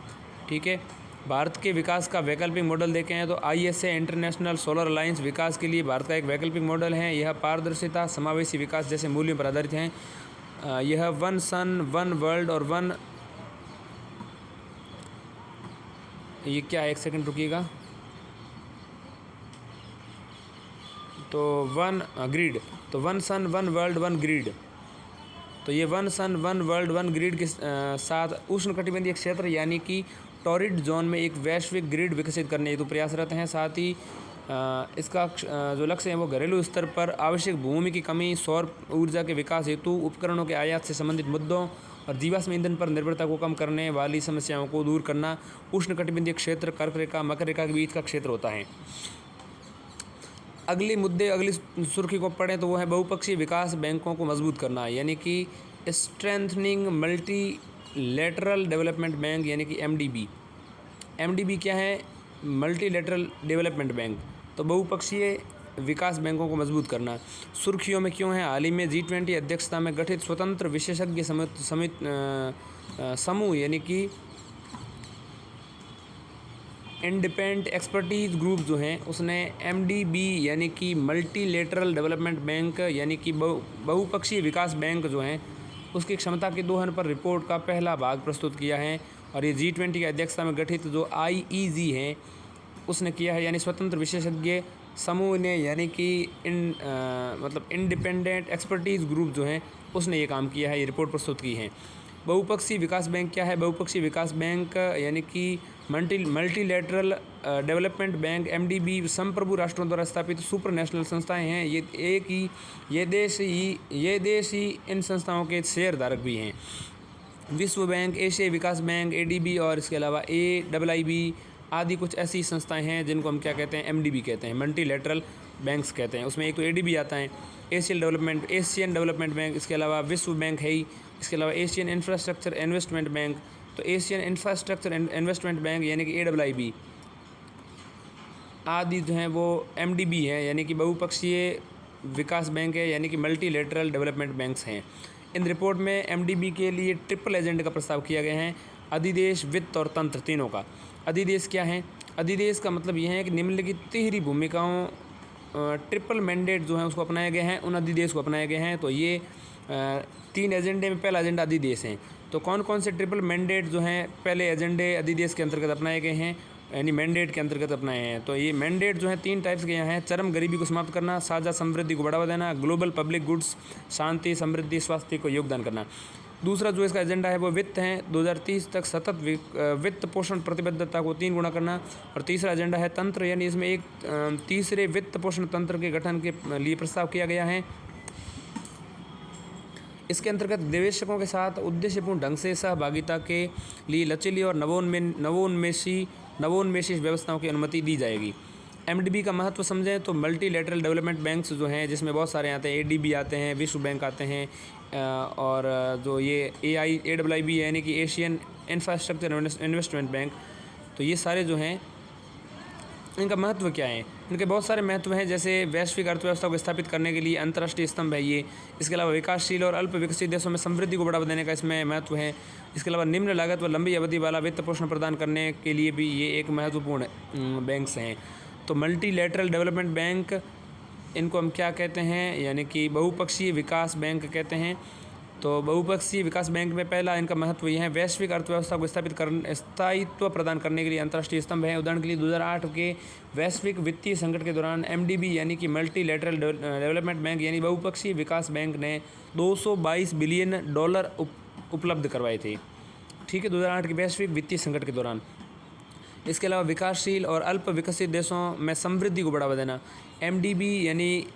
ठीक है, भारत के विकास का वैकल्पिक मॉडल देखें हैं तो ISA इंटरनेशनल सोलर अलायंस विकास के लिए भारत का एक वैकल्पिक मॉडल है। यह पारदर्शिता, समावेशी विकास जैसे मूल्यों पर आधारित है। यह वन सन, वन वर्ल्ड और वन ये क्या है, एक सेकंड रुकिएगा, तो वन ग्रिड, तो one sun, one world, one grid, तो ये one sun, one world, one grid के साथ उष्णकटिबंधीय क्षेत्र यानी कि टॉरिड जोन में एक वैश्विक ग्रिड विकसित करने हेतु प्रयासरत हैं। साथ ही इसका जो लक्ष्य है वो घरेलू स्तर पर आवश्यक भूमि की कमी, सौर ऊर्जा के विकास हेतु उपकरणों के आयात से संबंधित मुद्दों और जीवाश्म ईंधन पर निर्भरता को कम करने वाली समस्याओं को दूर करना। उष्णकटिबंधीय क्षेत्र कर्क रेखा, मकर रेखा के बीच का क्षेत्र होता है। अगले मुद्दे, अगली सुर्खी को पढ़ें तो वो है बहुपक्षीय विकास बैंकों को मजबूत करना, यानी कि स्ट्रेंथनिंग मल्टीलेटरल डेवलपमेंट बैंक यानी कि MDB क्या है? Multilateral development bank. तो बहुपक्षीय विकास बैंकों को मजबूत करना। सुर्खियों में क्यों है? हाल ही में G20 अध्यक्षता में गठित स्वतंत्र विशेषज्ञ समूह यानी कि इंडिपेंडेंट एक्सपर्टीज ग्रुप जो हैं उसने MDB यानी कि मल्टीलेटरल डेवलपमेंट बैंक यानी कि बहुपक्षीय विकास बैंक जो हैं उसकी क्षमता के दोहन पर रिपोर्ट का पहला भाग प्रस्तुत किया है। और ये G20 की अध्यक्षता में गठित जो IEG है उसने किया है, यानी स्वतंत्र विशेषज्ञ समूह ने, यानी कि इंडिपेंडेंट एक्सपर्टीज़ ग्रुप जो है उसने ये काम किया है, ये रिपोर्ट प्रस्तुत की है। बहुपक्षीय विकास बैंक क्या है? बहुपक्षीय विकास बैंक यानी कि मल्टीलेटरल डेवलपमेंट बैंक MDB संप्रभु राष्ट्रों द्वारा स्थापित सुपर नेशनल संस्थाएं हैं। ये देश ही इन संस्थाओं के शेयरधारक भी हैं। विश्व बैंक, एशियाई विकास बैंक, ADB और इसके अलावा AIIB आदि कुछ ऐसी संस्थाएं हैं जिनको हम क्या कहते हैं? MDB कहते हैं, मल्टीलेटरल बैंक्स कहते हैं। उसमें एक तो ADB आता है, एशियन डेवलपमेंट बैंक, इसके अलावा विश्व बैंक है ही, इसके अलावा एशियन इंफ्रास्ट्रक्चर इन्वेस्टमेंट बैंक, तो एशियन इंफ्रास्ट्रक्चर इन्वेस्टमेंट बैंक यानी कि AIIB आदि जो हैं वो MDB है, यानी कि बहुपक्षीय विकास बैंक है, यानी कि मल्टीलेटरल डेवलपमेंट बैंक्स हैं। इन रिपोर्ट में MDB के लिए ट्रिपल एजेंडे का प्रस्ताव किया गया है, अधिदेश, वित्त और तंत्र, तीनों का। अधिदेश क्या है? अधिदेश का मतलब यह है कि निम्नलिखित तिहरी भूमिकाओं ट्रिपल मैंडेट जो है उसको अपनाए गए हैं, उन अधिदेश को अपनाए गए हैं। तो ये 3 एजेंडे में पहला एजेंडा अधिदेश हैं। तो कौन कौन से ट्रिपल मैंडेट जो हैं पहले एजेंडे अधिदेश के अंतर्गत अपनाए गए हैं, यानी मैंडेट के अंतर्गत अपनाए हैं? तो ये मैंडेट जो हैं 3 टाइप्स के यहाँ हैं: चरम गरीबी को समाप्त करना, साझा समृद्धि को बढ़ावा देना, ग्लोबल पब्लिक गुड्स, शांति, समृद्धि, स्वास्थ्य को योगदान करना। दूसरा जो इसका एजेंडा है वो वित्त है, 2030 तक सतत वित्त पोषण प्रतिबद्धता को 3 गुना करना। और तीसरा एजेंडा है तंत्र, यानी इसमें एक तीसरे वित्त पोषण तंत्र के गठन के लिए प्रस्ताव किया गया है। इसके अंतर्गत निवेशकों के साथ उद्देश्यपूर्ण ढंग से सहभागिता के लिए लचीली और नवोन्मेषी व्यवस्थाओं की अनुमति दी जाएगी। एमडीबी का महत्व समझें तो मल्टीलेटरल डेवलपमेंट बैंक्स जो हैं, जिसमें बहुत सारे आते हैं, एडीबी आते हैं, विश्व बैंक आते हैं, और जो ये AIIB यानी कि एशियन इंफ्रास्ट्रक्चर इन्वेस्टमेंट बैंक, तो ये सारे जो हैं इनका महत्व क्या है? इनके बहुत सारे महत्व हैं, जैसे वैश्विक अर्थव्यवस्था को स्थापित करने के लिए अंतर्राष्ट्रीय स्तंभ है ये। इसके अलावा विकासशील और अल्प विकसित देशों में समृद्धि को बढ़ावा देने का इसमें महत्व है। इसके अलावा निम्न लागत व लंबी अवधि वाला वित्त पोषण प्रदान करने के लिए भी ये एक महत्वपूर्ण बैंक्स हैं। तो मल्टीलैटरल डेवलपमेंट बैंक, इनको हम क्या कहते हैं, यानी कि बहुपक्षीय विकास बैंक कहते हैं। तो बहुपक्षीय विकास बैंक में पहला इनका महत्व यह है, वैश्विक अर्थव्यवस्था को स्थायित्व प्रदान करने के लिए अंतर्राष्ट्रीय स्तंभ है। उदाहरण के लिए 2008 के वैश्विक वित्तीय संकट के दौरान एमडीबी यानी कि मल्टीलैटरल डेवलपमेंट बैंक यानी बहुपक्षीय विकास बैंक ने $222 बिलियन उपलब्ध करवाए थे। ठीक है, 2008 के वैश्विक वित्तीय संकट के दौरान। इसके अलावा विकासशील और अल्प विकसित देशों में समृद्धि को बढ़ावा देना, एमडीबी यानी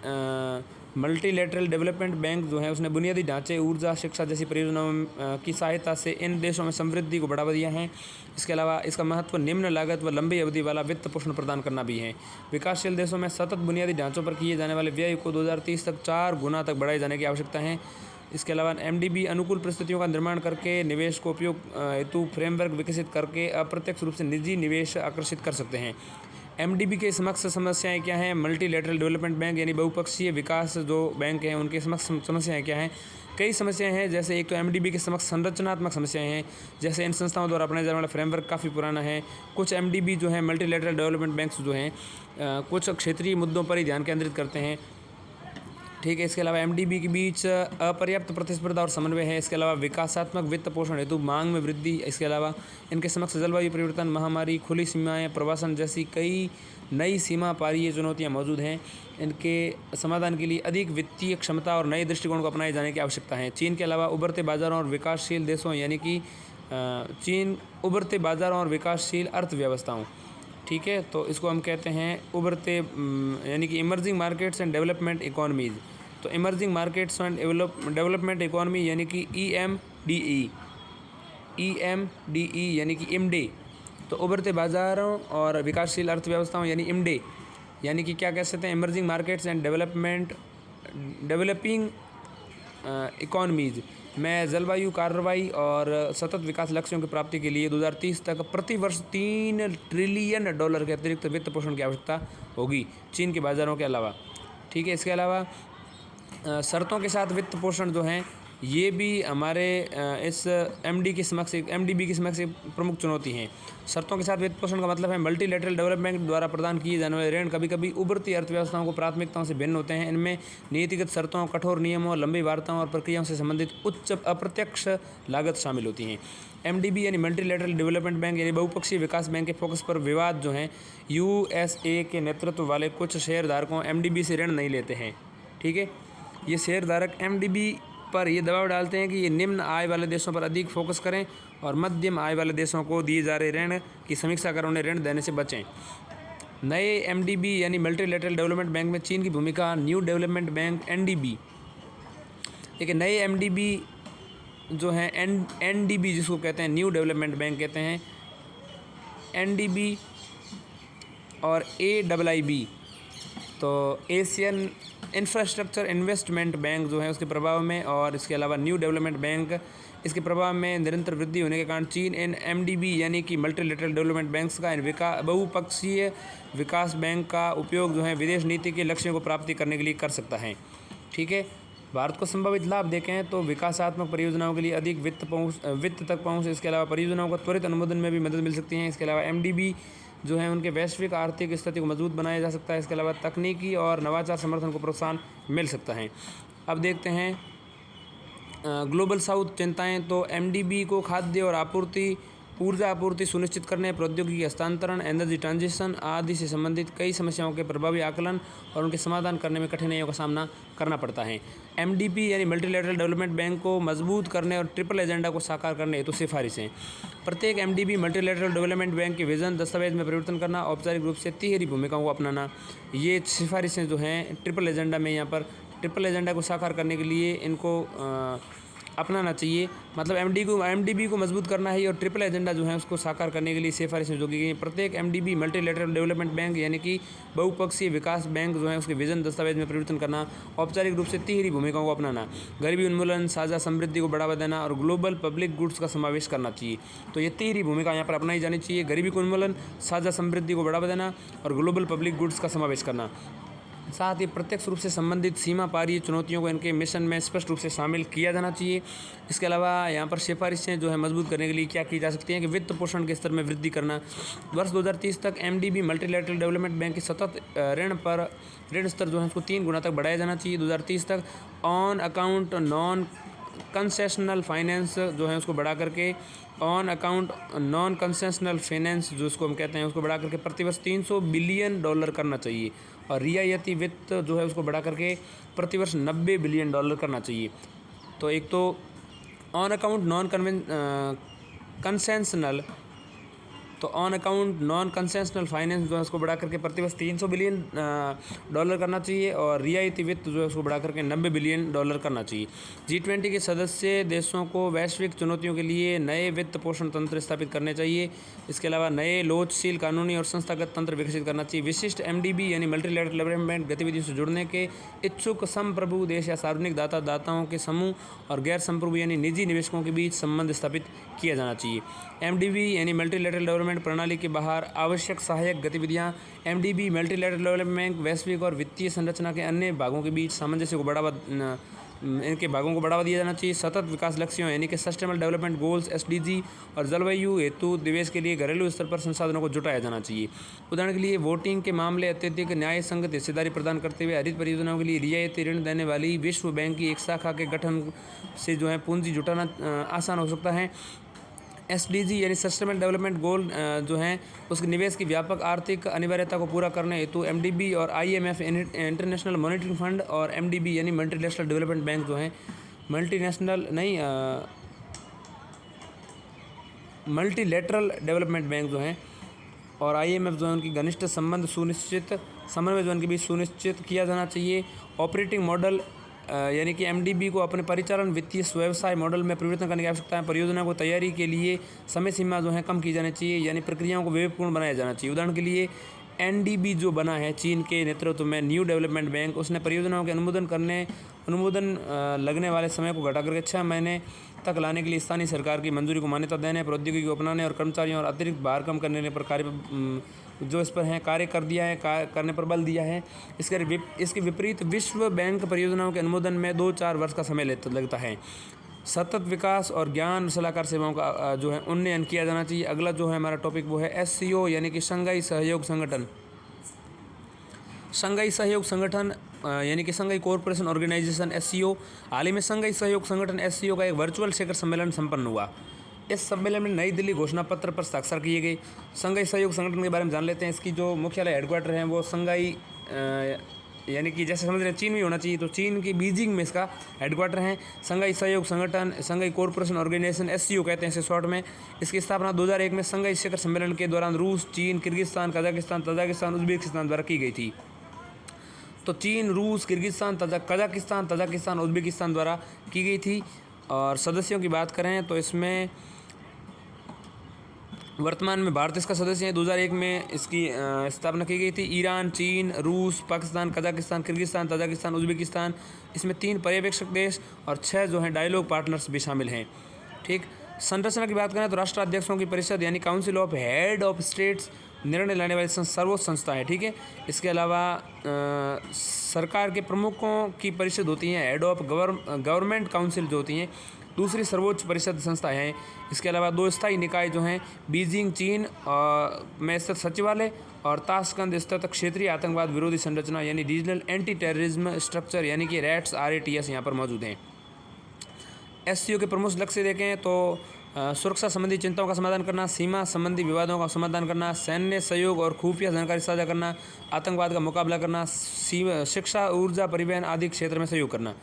मल्टीलैटरल डेवलपमेंट बैंक जो है उसने बुनियादी ढांचे, ऊर्जा, शिक्षा जैसी परियोजनाओं की सहायता से इन देशों में समृद्धि को बढ़ावा दिया है। इसके अलावा इसका महत्व निम्न लागत व लंबी अवधि वाला वित्त पोषण प्रदान करना भी है। विकासशील देशों में सतत बुनियादी ढांचों पर किए जाने वाले व्यय को 2030 तक 4 गुना तक बढ़ाए जाने की आवश्यकता है। इसके अलावा एमडीबी अनुकूल परिस्थितियों का निर्माण करके निवेश को उपयोग हेतु फ्रेमवर्क विकसित करके अप्रत्यक्ष रूप से निजी निवेश आकर्षित कर सकते हैं। एमडीबी के समक्ष समस्याएं क्या हैं? मल्टीलैटरल डेवलपमेंट बैंक यानी बहुपक्षीय विकास जो बैंक हैं उनके समक्ष समस्याएं क्या हैं? कई समस्याएं हैं, जैसे एक तो एमडीबी के समक्ष संरचनात्मक समस्याएं हैं, जैसे इन संस्थाओं द्वारा अपनाया जाने वाला फ्रेमवर्क काफ़ी पुराना है। कुछ एमडीबी जो है मल्टीलैटरल डेवलपमेंट बैंक्स जो हैं कुछ क्षेत्रीय मुद्दों पर ही ध्यान केंद्रित करते हैं। ठीक है, इसके अलावा एमडीबी के बीच अपर्याप्त प्रतिस्पर्धा और समन्वय है। इसके अलावा विकासात्मक वित्त पोषण हेतु मांग में वृद्धि। इसके अलावा इनके समक्ष जलवायु परिवर्तन, महामारी, खुली सीमाएं, प्रवासन जैसी कई नई सीमा पारीय चुनौतियां मौजूद हैं। इनके समाधान के लिए अधिक वित्तीय क्षमता और नए दृष्टिकोण को अपनाए जाने की आवश्यकता है। चीन के अलावा उभरते बाजारों और विकासशील देशों यानी कि चीन उभरते बाजारों और विकासशील अर्थव्यवस्थाओं, ठीक है, तो इसको हम कहते हैं उभरते यानी कि emerging markets and development economies. तो emerging markets and development economy यानी कि EMDE यानी कि इमडे। तो उभरते बाज़ारों और विकासशील अर्थव्यवस्थाओं यानी इमडे यानी कि क्या कह सकते हैं, emerging markets and developing economies में जलवायु कार्रवाई और सतत विकास लक्ष्यों की प्राप्ति के लिए 2030 तक प्रति वर्ष $3 ट्रिलियन के अतिरिक्त वित्त पोषण की आवश्यकता होगी चीन के बाज़ारों के अलावा। ठीक है, इसके अलावा शर्तों के साथ वित्त पोषण जो हैं ये भी हमारे इस एमडीबी के समक्ष एक प्रमुख चुनौती हैं। शर्तों के साथ वित्त पोषण का मतलब है मल्टीलैटरल डेवलपमेंट द्वारा प्रदान किए जाने वाले ऋण कभी कभी उभरती अर्थव्यवस्थाओं को प्राथमिकताओं से भिन्न होते हैं। इनमें नीतिगत शर्तों, कठोर नियमों, लंबी वार्ताओं और प्रक्रियाओं से संबंधित उच्च अप्रत्यक्ष लागत शामिल होती हैं। एमडीबी यानी मल्टीलैटरल डेवलपमेंट बैंक यानी बहुपक्षीय विकास बैंक के फोकस पर विवाद जो हैं, यूएसए के नेतृत्व वाले कुछ शेयरधारकों एमडीबी से ऋण नहीं लेते हैं। ठीक है, ये शेयरधारक एमडीबी पर ये दबाव डालते हैं कि ये निम्न आय वाले देशों पर अधिक फोकस करें और मध्यम आय वाले देशों को दिए जा रहे ऋण की समीक्षा कर उन्हें ऋण देने से बचें। नए एमडीबी यानी मल्टीलैटरल डेवलपमेंट बैंक में चीन की भूमिका, न्यू डेवलपमेंट बैंक एनडीबी। देखिए, नए एमडीबी जो हैं एनडीबी जिसको कहते हैं न्यू डेवलपमेंट बैंक कहते हैं, एनडीबी और AIIB तो एशियन इंफ्रास्ट्रक्चर इन्वेस्टमेंट बैंक जो है उसके प्रभाव में, और इसके अलावा न्यू डेवलपमेंट बैंक इसके प्रभाव में निरंतर वृद्धि होने के कारण चीन इन एमडीबी यानी कि मल्टीलैटरल डेवलपमेंट बैंक्स का बहुपक्षीय विकास बैंक का उपयोग जो है विदेश नीति के लक्ष्यों को प्राप्ति करने के लिए कर सकता है। ठीक है, भारत को संभावित लाभ देखें तो विकासात्मक परियोजनाओं के लिए अधिक वित्त तक पहुँच, इसके अलावा परियोजनाओं को त्वरित अनुमोदन में भी मदद मिल सकती है। इसके अलावा एमडीबी जो है उनके वैश्विक आर्थिक स्थिति को मजबूत बनाया जा सकता है। इसके अलावा तकनीकी और नवाचार समर्थन को प्रोत्साहन मिल सकता है। अब देखते हैं ग्लोबल साउथ चिंताएं। तो एमडीबी को खाद्य और ऊर्जा आपूर्ति सुनिश्चित करने, प्रौद्योगिकी हस्तांतरण, एनर्जी ट्रांजिशन आदि से संबंधित कई समस्याओं के प्रभावी आकलन और उनके समाधान करने में कठिनाइयों का सामना करना पड़ता है। एमडीबी यानी मल्टीलैटरल डेवलपमेंट बैंक को मजबूत करने और ट्रिपल एजेंडा को साकार करने हेतु सिफारिशें। प्रत्येक एमडीबी मल्टीलैटरल डेवलपमेंट बैंक के विजन दस्तावेज में परिवर्तन करना, औपचारिक रूप से तिहरी भूमिकाओं को अपनाना, ये सिफारिशें जो हैं ट्रिपल एजेंडा में, यहाँ पर ट्रिपल एजेंडा को साकार करने के लिए इनको अपनाना चाहिए। मतलब एमडीबी को मजबूत करना है और ट्रिपल एजेंडा जो है उसको साकार करने के लिए सिफारिशें जो की गई हैं। प्रत्येक एमडीबी मल्टीलैटरल डेवलपमेंट बैंक यानी कि बहुपक्षीय विकास बैंक जो है उसके विजन दस्तावेज में परिवर्तन करना, औपचारिक रूप से तिहरी भूमिकाओं को अपनाना, गरीबी उन्मूलन, साझा समृद्धि को बढ़ावा देना और ग्लोबल पब्लिक गुड्स का समावेश करना चाहिए। तो ये तिहरी भूमिका यहाँ पर अपनाई जानी चाहिए, गरीबी को उन्मूलन, साझा समृद्धि को बढ़ावा देना और ग्लोबल पब्लिक गुड्स का समावेश करना। साथ ही प्रत्यक्ष रूप से संबंधित सीमा पारी चुनौतियों को इनके मिशन में स्पष्ट रूप से शामिल किया जाना चाहिए। इसके अलावा यहाँ पर सिफारिशें जो है मजबूत करने के लिए क्या की जा सकती हैं कि वित्त पोषण के स्तर में वृद्धि करना, वर्ष 2030 तक एमडीबी मल्टीलैटरल डेवलपमेंट बैंक के सतत ऋण स्तर जो है उसको 3 गुना तक बढ़ाया जाना चाहिए। 2030 तक on account non concessional finance जो है उसको बढ़ा करके on account non concessional finance जो उसको हम कहते हैं उसको बढ़ा करके प्रतिवर्ष $300 बिलियन करना चाहिए और रियायती वित्त जो है उसको बढ़ा करके प्रतिवर्ष $90 बिलियन करना चाहिए। तो एक तो on account non concessional finance जो है उसको बढ़ा करके प्रतिवर्ष $300 बिलियन करना चाहिए और रियायती वित्त जो है उसको बढ़ा करके $90 बिलियन करना चाहिए। G20 के सदस्य देशों को वैश्विक चुनौतियों के लिए नए वित्त पोषण तंत्र स्थापित करने चाहिए। इसके अलावा नए लोचशील कानूनी और संस्थागत तंत्र विकसित करना चाहिए। विशिष्ट एमडीबी यानी मल्टीलैटरल डेवलपमेंट गतिविधियों से जुड़ने के इच्छुक संप्रभु देश या सार्वजनिक दाताओं के समूह और गैर संप्रभु यानी निजी निवेशकों के बीच संबंध स्थापित किया जाना चाहिए। एमडीबी यानी मल्टीलैटरल डेवलपमेंट प्रणाली के बाहर आवश्यक सहायक गतिविधियां, एमडीबी मल्टीलैटरल डेवलपमेंट बैंक वैश्विक और वित्तीय संरचना के अन्य भागों के बीच सामंजस्य को इनके भागों को बढ़ावा दिया जाना चाहिए। सतत विकास लक्ष्यों यानी कि सस्टेनेबल डेवलपमेंट गोल्स एसडीजी और जलवायु हेतु निवेश के लिए घरेलू स्तर पर संसाधनों को जुटाया जाना चाहिए। उदाहरण के लिए वोटिंग के मामले अत्यधिक न्याय संगत हिस्सेदारी प्रदान करते हुए हरित परियोजनाओं के लिए रियायती ऋण देने वाली विश्व बैंक की एक शाखा के गठन से जो है पूंजी जुटाना आसान हो सकता है। एसडीजी यानी सस्टेनेबल डेवलपमेंट गोल जो हैं उसके निवेश की व्यापक आर्थिक अनिवार्यता को पूरा करने हेतु एमडीबी और आईएमएफ इंटरनेशनल मॉनिटरी फंड और एमडीबी यानी मल्टीनेशनल डेवलपमेंट बैंक जो हैं मल्टीलैटरल डेवलपमेंट बैंक जो हैं और आईएमएफ जो है उनकी घनिष्ठ समन्वय जो उनके बीच सुनिश्चित किया जाना चाहिए। ऑपरेटिंग मॉडल यानी कि एमडीबी को अपने परिचालन वित्तीय व्यवसाय मॉडल में परिवर्तन करने की आवश्यकता है। परियोजना को तैयारी के लिए समय सीमा जो है कम की जानी चाहिए यानी प्रक्रियाओं को विवेकपूर्ण बनाया जाना चाहिए। उदाहरण के लिए एनडीबी जो बना है चीन के नेतृत्व में न्यू डेवलपमेंट बैंक, उसने परियोजनाओं के अनुमोदन लगने वाले समय को घटा करके 6 महीने तक लाने के लिए स्थानीय सरकार की मंजूरी को मान्यता देने, प्रौद्योगिकी को अपनाने और कर्मचारियों और अतिरिक्त भार कम करने पर कार्य करने पर बल दिया है। इसके विपरीत विश्व बैंक परियोजनाओं के अनुमोदन में 2-4 वर्ष का समय लगता है। सतत विकास और ज्ञान सलाहकार सेवाओं का जो है उन्नयन किया जाना चाहिए। अगला जो है हमारा टॉपिक वो है एससीओ यानी कि शंघाई सहयोग संगठन। शंघाई सहयोग संगठन यानी कि शंघाई कोऑपरेशन ऑर्गेनाइजेशन एससीओ। हाल ही में शंघाई सहयोग संगठन एससीओ का एक वर्चुअल शिखर सम्मेलन संपन्न हुआ। इस सम्मेलन में नई दिल्ली घोषणा पत्र पर हस्ताक्षर किए गए। शंघाई सहयोग संगठन के बारे में जान लेते हैं। इसकी जो मुख्यालय हेडक्वार्टर है वो शंघाई यानी कि जैसे समझ रहे हैं चीन में होना चाहिए, तो चीन की बीजिंग में इसका हेडक्वार्टर है। शंघाई सहयोग संगठन, शंघाई कोऑपरेशन ऑर्गेनाइजेशन एससीओ कहते हैं इसे शॉर्ट में। इसकी स्थापना 2001 में शंघाई शिखर सम्मेलन के दौरान रूस, चीन, किर्गिस्तान, कजाकिस्तान, उज्बेकिस्तान द्वारा की गई थी। तो चीन, रूस, किर्गिस्तान, तजाकिस्तान, उज्बेकिस्तान द्वारा की गई थी। और सदस्यों की बात करें तो इसमें वर्तमान में भारत इसका सदस्य है। 2001 में इसकी स्थापना की गई थी। ईरान, चीन, रूस, Pakistan, Kazakhstan, Kyrgyzstan, Tajikistan, Uzbekistan, इसमें 3 पर्यवेक्षक देश और 6 जो हैं डायलॉग पार्टनर्स भी शामिल हैं। ठीक, संरचना की बात करें तो राष्ट्राध्यक्षों की परिषद यानी council of head of states निर्णय लाने वाली सर्वोच्च संस्था है। ठीक है, इसके अलावा सरकार के प्रमुखों की परिषद होती हैं, हेड ऑफ गवर्नमेंट काउंसिल जो होती हैं, दूसरी सर्वोच्च परिषद संस्था है। इसके अलावा 2 स्थायी निकाय जो हैं बीजिंग चीन में स्थित सचिवालय और ताशकंद स्थित क्षेत्रीय आतंकवाद विरोधी संरचना यानी रीजनल एंटी टेररिज्म स्ट्रक्चर यानी कि RATS यहाँ पर मौजूद हैं। एससीओ के प्रमुख लक्ष्य देखें तो सुरक्षा संबंधी चिंताओं का समाधान करना, सीमा संबंधी विवादों का समाधान करना, सैन्य सहयोग और खुफिया जानकारी साझा करना, आतंकवाद का मुकाबला करना, शिक्षा, ऊर्जा, परिवहन आदि क्षेत्र में सहयोग करना।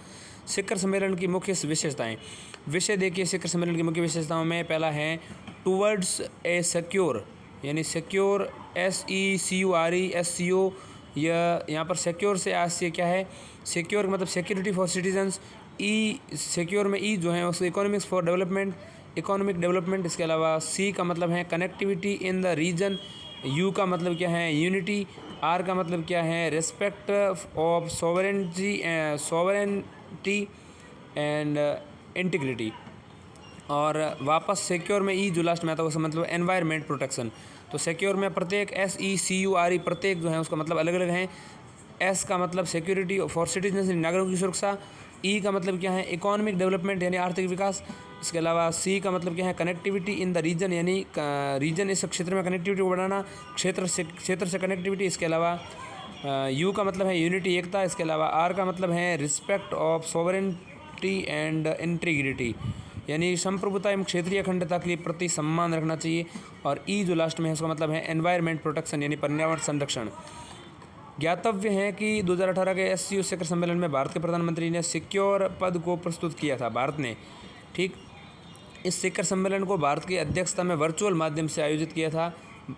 शिखर सम्मेलन की मुख्य विशेषताएं। विषय देखिए शिखर सम्मेलन की मुख्य विशेषताओं में पहला है टूवर्ड्स ए सिक्योर यानी SECURE SCO। यह यहाँ पर सिक्योर से आज से क्या है, सिक्योर मतलब security for citizens. E secure में ई जो है उसको economics for development, economic development. इसके अलावा सी का मतलब है connectivity in the region. U का मतलब क्या है यूनिटी। आर का मतलब क्या है respect of sovereignty and integrity. और वापस सिक्योर में ई जो लास्ट में आता है उसका मतलब एनवायरनमेंट प्रोटेक्शन। तो सिक्योर में प्रत्येक SECURE प्रत्येक जो है उसका मतलब अलग अलग हैं। एस का मतलब सिक्योरिटी फॉर सिटीजन नागरिकों की सुरक्षा। ई का मतलब क्या है इकोनॉमिक डेवलपमेंट यानी आर्थिक विकास। इसके अलावा सी का मतलब क्या है कनेक्टिविटी इन द रीजन यानी रीजन इस क्षेत्र में कनेक्टिविटी को बढ़ाना, क्षेत्र से कनेक्टिविटी। इसके अलावा यू का मतलब है यूनिटी एकता। इसके अलावा आर का मतलब है respect of sovereignty and integrity यानी संप्रभुता एवं क्षेत्रीय अखंडता के लिए प्रति सम्मान रखना चाहिए। और ई जो लास्ट में है उसका मतलब है एनवायरनमेंट प्रोटेक्शन यानी पर्यावरण संरक्षण। ज्ञातव्य है कि 2018 के SCO शिखर सम्मेलन में भारत के प्रधानमंत्री ने सिक्योर पद को प्रस्तुत किया था भारत ने। ठीक, इस शिखर सम्मेलन को भारत की अध्यक्षता में वर्चुअल माध्यम से आयोजित किया था।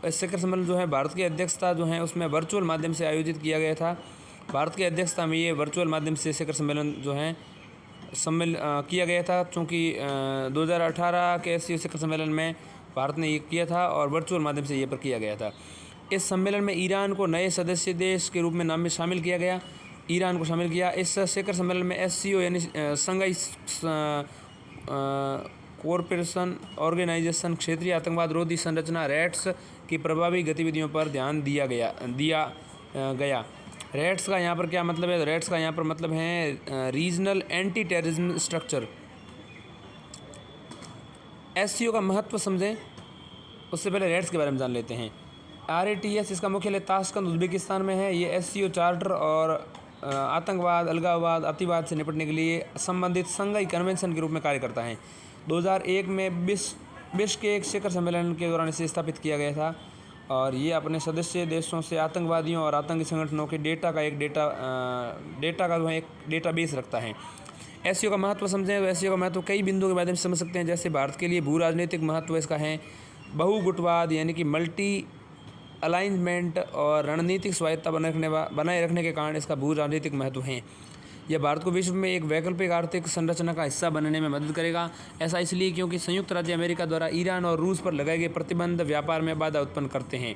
इस शिखर सम्मेलन जो है भारत की अध्यक्षता जो है उसमें वर्चुअल माध्यम से आयोजित किया गया था। भारत की अध्यक्षता में ये वर्चुअल माध्यम से शिखर सम्मेलन जो है किया गया था, चूँकि 2018 के SCO शिखर सम्मेलन में भारत ने ये किया था और वर्चुअल माध्यम से ये पर किया गया था। इस सम्मेलन में ईरान को नए सदस्य देश के रूप में नाम में शामिल किया गया, ईरान को शामिल किया। इस शिखर सम्मेलन में SCO यानी संघाई कोऑपरेशन ऑर्गेनाइजेशन क्षेत्रीय आतंकवाद रोधी संरचना रैट्स की प्रभावी गतिविधियों पर ध्यान दिया गया। रैट्स का यहाँ पर क्या मतलब है? रैट्स का यहाँ पर मतलब है regional anti terrorism structure. SCO का महत्व समझें उससे पहले रैट्स के बारे में जान लेते हैं। RATS इसका मुख्यालय ताशकंद उज़्बेकिस्तान में है। ये SCO चार्टर और आतंकवाद, अलगाववाद, अतिवाद से निपटने के लिए संबंधित संघाई कन्वेंशन के रूप में कार्य करता है। 2001 में विश्व के एक शिखर सम्मेलन के दौरान इसे स्थापित किया गया था और ये अपने सदस्य देशों से आतंकवादियों और आतंकी संगठनों के डेटा का जो है एक डेटाबेस रखता है। SCO का महत्व समझें तो SCO का महत्व कई बिंदुओं के माध्यम से समझ सकते हैं। जैसे भारत के लिए भू राजनीतिक महत्व इसका है, बहुगुटवाद यानी कि मल्टी अलाइनमेंट और रणनीतिक स्वायत्ता बनाए रखने के कारण इसका भू राजनीतिक महत्व है। यह भारत को विश्व में एक वैकल्पिक आर्थिक संरचना का हिस्सा बनने में मदद करेगा। ऐसा इसलिए क्योंकि संयुक्त राज्य अमेरिका द्वारा ईरान और रूस पर लगाए गए प्रतिबंध व्यापार में बाधा उत्पन्न करते हैं।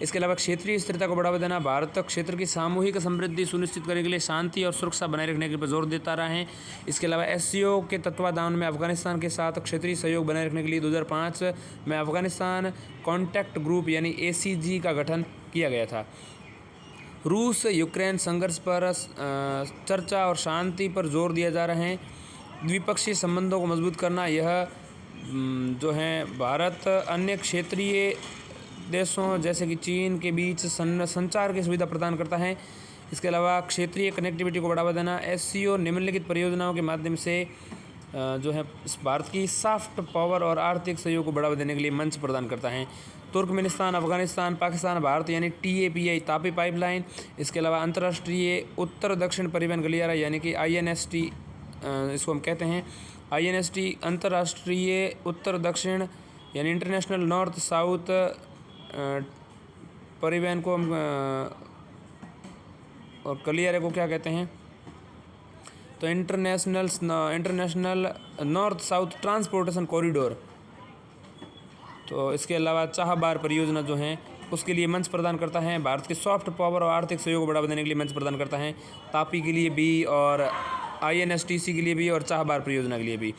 इसके अलावा क्षेत्रीय स्थिरता को बढ़ावा देना, भारत क्षेत्र की सामूहिक समृद्धि सुनिश्चित करने के लिए शांति और सुरक्षा बनाए रखने के पर जोर देता रहा है। इसके अलावा SCO के तत्वाधान में अफगानिस्तान के साथ क्षेत्रीय सहयोग बनाए रखने के लिए 2005 में अफगानिस्तान कॉन्टैक्ट ग्रुप यानी ACG का गठन किया गया था। रूस यूक्रेन संघर्ष पर चर्चा और शांति पर जोर दिया जा रहा है। द्विपक्षीय संबंधों को मजबूत करना, यह जो है भारत अन्य क्षेत्रीय देशों जैसे कि चीन के बीच संचार की सुविधा प्रदान करता है। इसके अलावा क्षेत्रीय कनेक्टिविटी को बढ़ावा देना, SCO निम्नलिखित परियोजनाओं के माध्यम से जो है भारत की सॉफ्ट पावर और आर्थिक सहयोग को बढ़ावा देने के लिए मंच प्रदान करता है। तुर्कमेनिस्तान, अफगानिस्तान, पाकिस्तान, भारत यानी TAPI तापी पाइपलाइन। इसके अलावा अंतर्राष्ट्रीय उत्तर दक्षिण परिवहन गलियारा यानी कि INST इसको हम कहते हैं। INST अंतर्राष्ट्रीय उत्तर दक्षिण यानी इंटरनेशनल नॉर्थ साउथ परिवहन को हम और गलियारे को क्या कहते हैं? तो international north south transportation corridor. तो इसके अलावा चाहबार परियोजना जो है उसके लिए मंच प्रदान करता है। भारत के सॉफ्ट पावर और आर्थिक सहयोग को बढ़ावा देने के लिए मंच प्रदान करता है। तापी के लिए भी और INSTC के लिए भी और चाहबार परियोजना के लिए भी।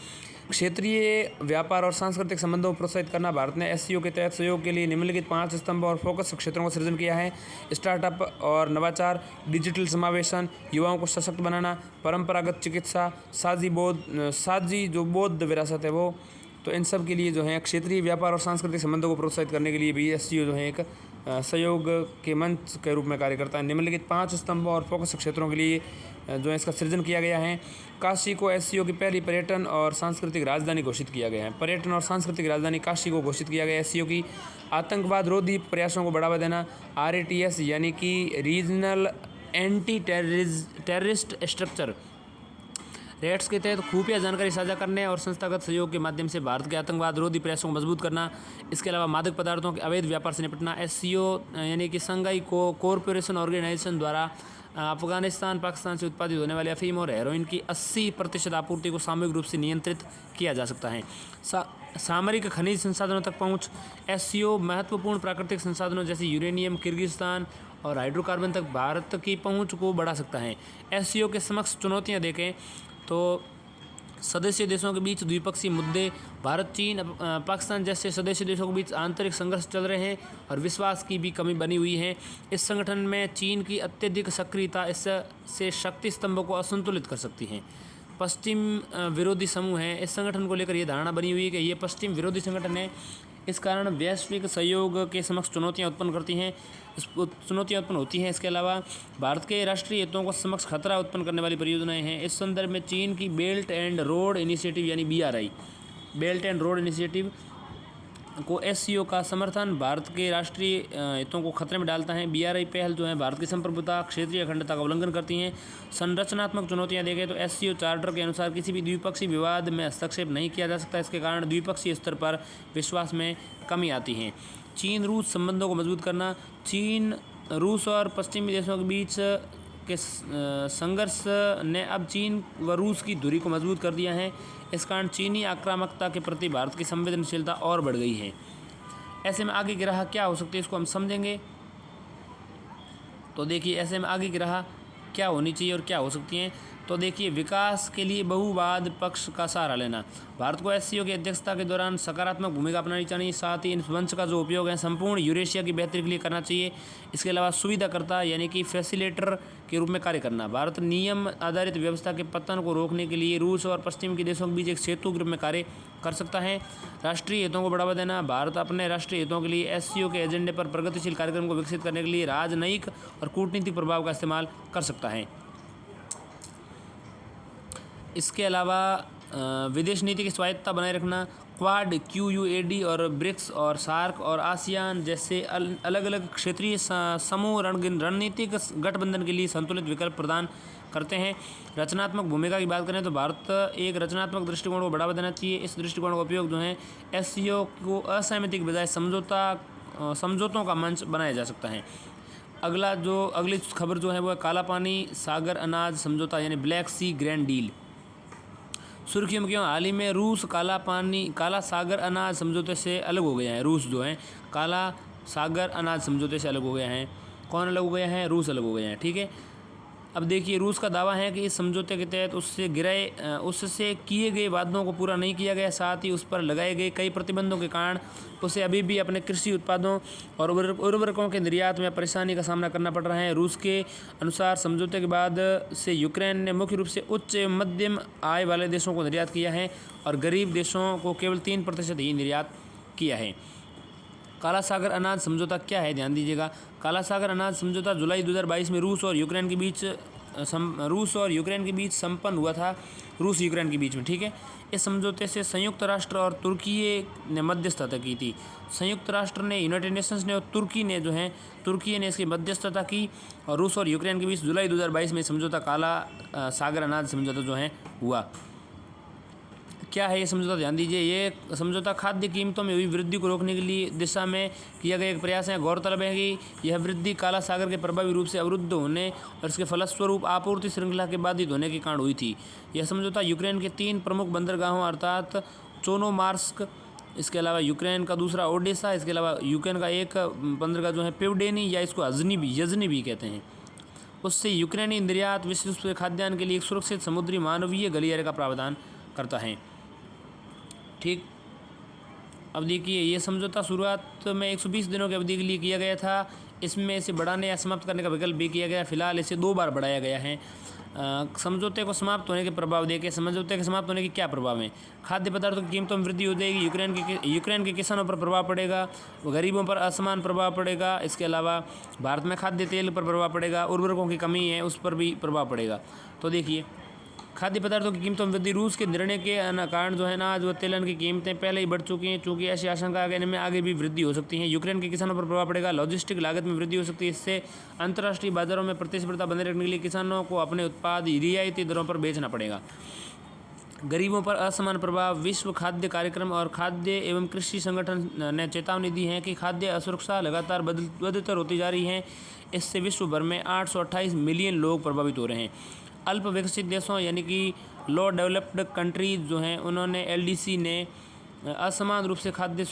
क्षेत्रीय व्यापार और सांस्कृतिक संबंधों को प्रोत्साहित करना, भारत ने SCO के तहत सहयोग के लिए निम्नलिखित 5 स्तंभ और फोकस क्षेत्रों का सृजन किया है। स्टार्टअप और नवाचार, डिजिटल समावेशन, युवाओं को सशक्त बनाना, परंपरागत चिकित्सा, साझी जो बौद्ध विरासत है वो। तो इन सब के लिए जो है क्षेत्रीय व्यापार और सांस्कृतिक संबंधों को प्रोत्साहित करने के लिए भी SCO जो है एक सहयोग के मंच के रूप में कार्य करता है। निम्नलिखित 5 स्तंभ और फोकस क्षेत्रों के लिए जो है इसका सृजन किया गया है। काशी को SCO की पहली पर्यटन और सांस्कृतिक राजधानी घोषित किया गया है। पर्यटन और सांस्कृतिक राजधानी काशी को घोषित किया गया है SCO की। आतंकवाद रोधी प्रयासों को बढ़ावा देना, RATS यानी कि regional anti terrorist structure. Rats के तहत खुफिया जानकारी साझा करने और संस्थागत सहयोग के माध्यम से भारत के आतंकवाद रोधी प्रयासों को मजबूत करना। इसके अलावा मादक पदार्थों के अवैध व्यापार से निपटना, SCO यानी कि संघाई कोऑपरेशन ऑर्गेनाइजेशन द्वारा अफगानिस्तान पाकिस्तान से उत्पादित होने वाले अफीम और हेरोइन की 80% आपूर्ति को सामूहिक रूप से नियंत्रित किया जा सकता है। सामरिक खनिज संसाधनों तक पहुंच। एससीओ महत्वपूर्ण प्राकृतिक संसाधनों जैसे यूरेनियम, किर्गिस्तान और हाइड्रोकार्बन तक भारत की पहुंच को बढ़ा सकता है। एससीओ के समक्ष चुनौतियां देखें तो सदस्य देशों के बीच द्विपक्षीय मुद्दे, भारत, चीन, पाकिस्तान जैसे सदस्य देशों के बीच आंतरिक संघर्ष चल रहे हैं और विश्वास की भी कमी बनी हुई है। इस संगठन में चीन की अत्यधिक सक्रियता इससे शक्ति स्तंभों को असंतुलित कर सकती है। पश्चिम विरोधी समूह है। इस संगठन को लेकर यह धारणा बनी हुई है कि ये पश्चिम विरोधी संगठन है। इस कारण वैश्विक सहयोग के समक्ष चुनौतियां उत्पन्न होती हैं। इसके अलावा भारत के राष्ट्रीय हितों को समक्ष खतरा उत्पन्न करने वाली परियोजनाएं हैं। इस संदर्भ में चीन की बेल्ट एंड रोड इनिशिएटिव यानी BRI, belt and road initiative को एससीओ का समर्थन भारत के राष्ट्रीय हितों को खतरे में डालता है। BRI पहल जो है भारत की संप्रभुता, क्षेत्रीय अखंडता का उल्लंघन करती हैं। संरचनात्मक चुनौतियां देखें तो एससीओ चार्टर के अनुसार किसी भी द्विपक्षीय विवाद में हस्तक्षेप नहीं किया जा सकता। इसके कारण द्विपक्षीय स्तर पर विश्वास में कमी आती है। चीन रूस संबंधों को मजबूत करना। चीन, रूस और पश्चिमी देशों के बीच के संघर्ष ने अब चीन व रूस की दूरी को मजबूत कर दिया है। इस कारण चीनी आक्रामकता के प्रति भारत की संवेदनशीलता और बढ़ गई है। ऐसे में आगे की राह क्या हो सकती है, इसको हम समझेंगे। तो देखिए, ऐसे में आगे की राह क्या होनी चाहिए और क्या हो सकती हैं। तो देखिए, विकास के लिए बहुवाद पक्ष का सहारा लेना। भारत को एससीओ की अध्यक्षता के दौरान सकारात्मक भूमिका अपनानी चाहिए। साथ ही इन मंच का जो उपयोग है संपूर्ण यूरेशिया की बेहतरी के लिए करना चाहिए। इसके अलावा सुविधाकर्ता यानी कि फैसिलिटेटर के रूप में कार्य करना। भारत नियम आधारित व्यवस्था के पतन को रोकने के लिए रूस और पश्चिम के देशों के बीच एक सेतु के रूप में कार्य कर सकता है। राष्ट्रीय हितों को बढ़ावा देना। भारत अपने राष्ट्रीय हितों के लिए एससीओ के एजेंडे पर प्रगतिशील कार्यक्रम को विकसित करने के लिए राजनयिक और कूटनीतिक प्रभाव का इस्तेमाल कर सकता है। इसके अलावा विदेश नीति की स्वायत्तता बनाए रखना। क्वाड, QUAD और ब्रिक्स और सार्क और आसियान जैसे अलग अलग क्षेत्रीय समूह रणनीतिक गठबंधन के लिए संतुलित विकल्प प्रदान करते हैं। रचनात्मक भूमिका की बात करें तो भारत एक रचनात्मक दृष्टिकोण को बढ़ावा देना चाहिए। इस दृष्टिकोण का उपयोग जो है एससीओ को असहमति के बजाय समझौतों का मंच बनाया जा सकता है। अगली खबर जो है वो है काला पानी सागर अनाज समझौता यानी ब्लैक सी ग्रैंड डील। सुर्खियों में क्यों? हाल ही में रूस काला सागर अनाज समझौते से अलग हो गया है। रूस जो है काला सागर अनाज समझौते से अलग हो गया है। कौन अलग हो गया है? रूस अलग हो गया है। ठीक है, अब देखिए, रूस का दावा है कि इस समझौते के तहत उससे किए गए वादों को पूरा नहीं किया गया। साथ ही उस पर लगाए गए कई प्रतिबंधों के कारण उसे अभी भी अपने कृषि उत्पादों और उर्वरकों के निर्यात में परेशानी का सामना करना पड़ रहा है। रूस के अनुसार समझौते के बाद से यूक्रेन ने मुख्य रूप से उच्च एवं मध्यम आय वाले देशों को निर्यात किया है और गरीब देशों को केवल 3% ही निर्यात किया है। काला सागर अनाज समझौता क्या है, ध्यान दीजिएगा। काला सागर अनाज समझौता जुलाई 2022 में रूस और यूक्रेन के बीच संपन्न हुआ था। रूस यूक्रेन के बीच में, ठीक है। इस समझौते से संयुक्त राष्ट्र और तुर्की ने मध्यस्थता की थी। संयुक्त राष्ट्र ने, यूनाइटेड नेशंस ने और तुर्की ने इसकी मध्यस्थता की और रूस और यूक्रेन के बीच जुलाई 2022 में समझौता काला सागर अनाज समझौता जो है हुआ। क्या है ये समझौता, ध्यान दीजिए। ये समझौता खाद्य कीमतों में हुई वृद्धि को रोकने के लिए दिशा में किया गया एक प्रयास है। गौरतलब है कि यह वृद्धि काला सागर के प्रभावी रूप से अवरुद्ध होने और इसके फलस्वरूप आपूर्ति श्रृंखला के बाधित होने के कारण हुई थी। यह समझौता यूक्रेन के 3 प्रमुख बंदरगाहों अर्थात चोनोमार्स्क, इसके अलावा यूक्रेन का दूसरा ओडेसा, इसके अलावा यूक्रेन का एक बंदरगाह जो है पिवडेनी या इसको यजनी भी कहते हैं, उससे यूक्रेनी निर्यात विश्व खाद्यान्न के लिए एक सुरक्षित समुद्री मानवीय गलियारे का प्रावधान करता है। ठीक, अब देखिए, ये समझौता शुरुआत में 120 दिनों की अवधि के लिए किया गया था। इसमें इसे बढ़ाने या समाप्त करने का विकल्प भी किया गया। फिलहाल इसे 2 बार बढ़ाया गया है। समझौते को समाप्त होने के प्रभाव देखें। समझौते के समाप्त होने के क्या प्रभाव हैं? खाद्य पदार्थों की कीमतों में वृद्धि हो जाएगी। यूक्रेन के किसानों पर प्रभाव पड़ेगा। गरीबों पर असमान प्रभाव पड़ेगा। इसके अलावा भारत में खाद्य तेल पर प्रभाव पड़ेगा। उर्वरकों की कमी है, उस पर भी प्रभाव पड़ेगा। तो देखिए, खाद्य पदार्थों की कीमतों में वृद्धि। रूस के निर्णय के कारण जो है अनाज व तेलन की कीमतें पहले ही बढ़ चुकी हैं, चूँकि ऐसी आशंका है कि इनमें आगे भी वृद्धि हो सकती है। यूक्रेन के किसानों पर प्रभाव पड़ेगा। लॉजिस्टिक लागत में वृद्धि हो सकती है। इससे अंतर्राष्ट्रीय बाजारों में प्रतिस्पर्धा बनाए रखने के लिए किसानों को अपने उत्पाद रियायती दरों पर बेचना पड़ेगा। गरीबों पर असमान प्रभाव। विश्व खाद्य कार्यक्रम और खाद्य एवं कृषि संगठन ने चेतावनी दी है कि खाद्य असुरक्षा लगातार बदतर होती जा रही है। इससे विश्व भर में 828 मिलियन लोग प्रभावित हो रहे हैं। अल्प विकसित देशों यानी कि लो डेवलप्ड कंट्रीज जो हैं, उन्होंने एलडीसी ने असमान रूप से खाद्य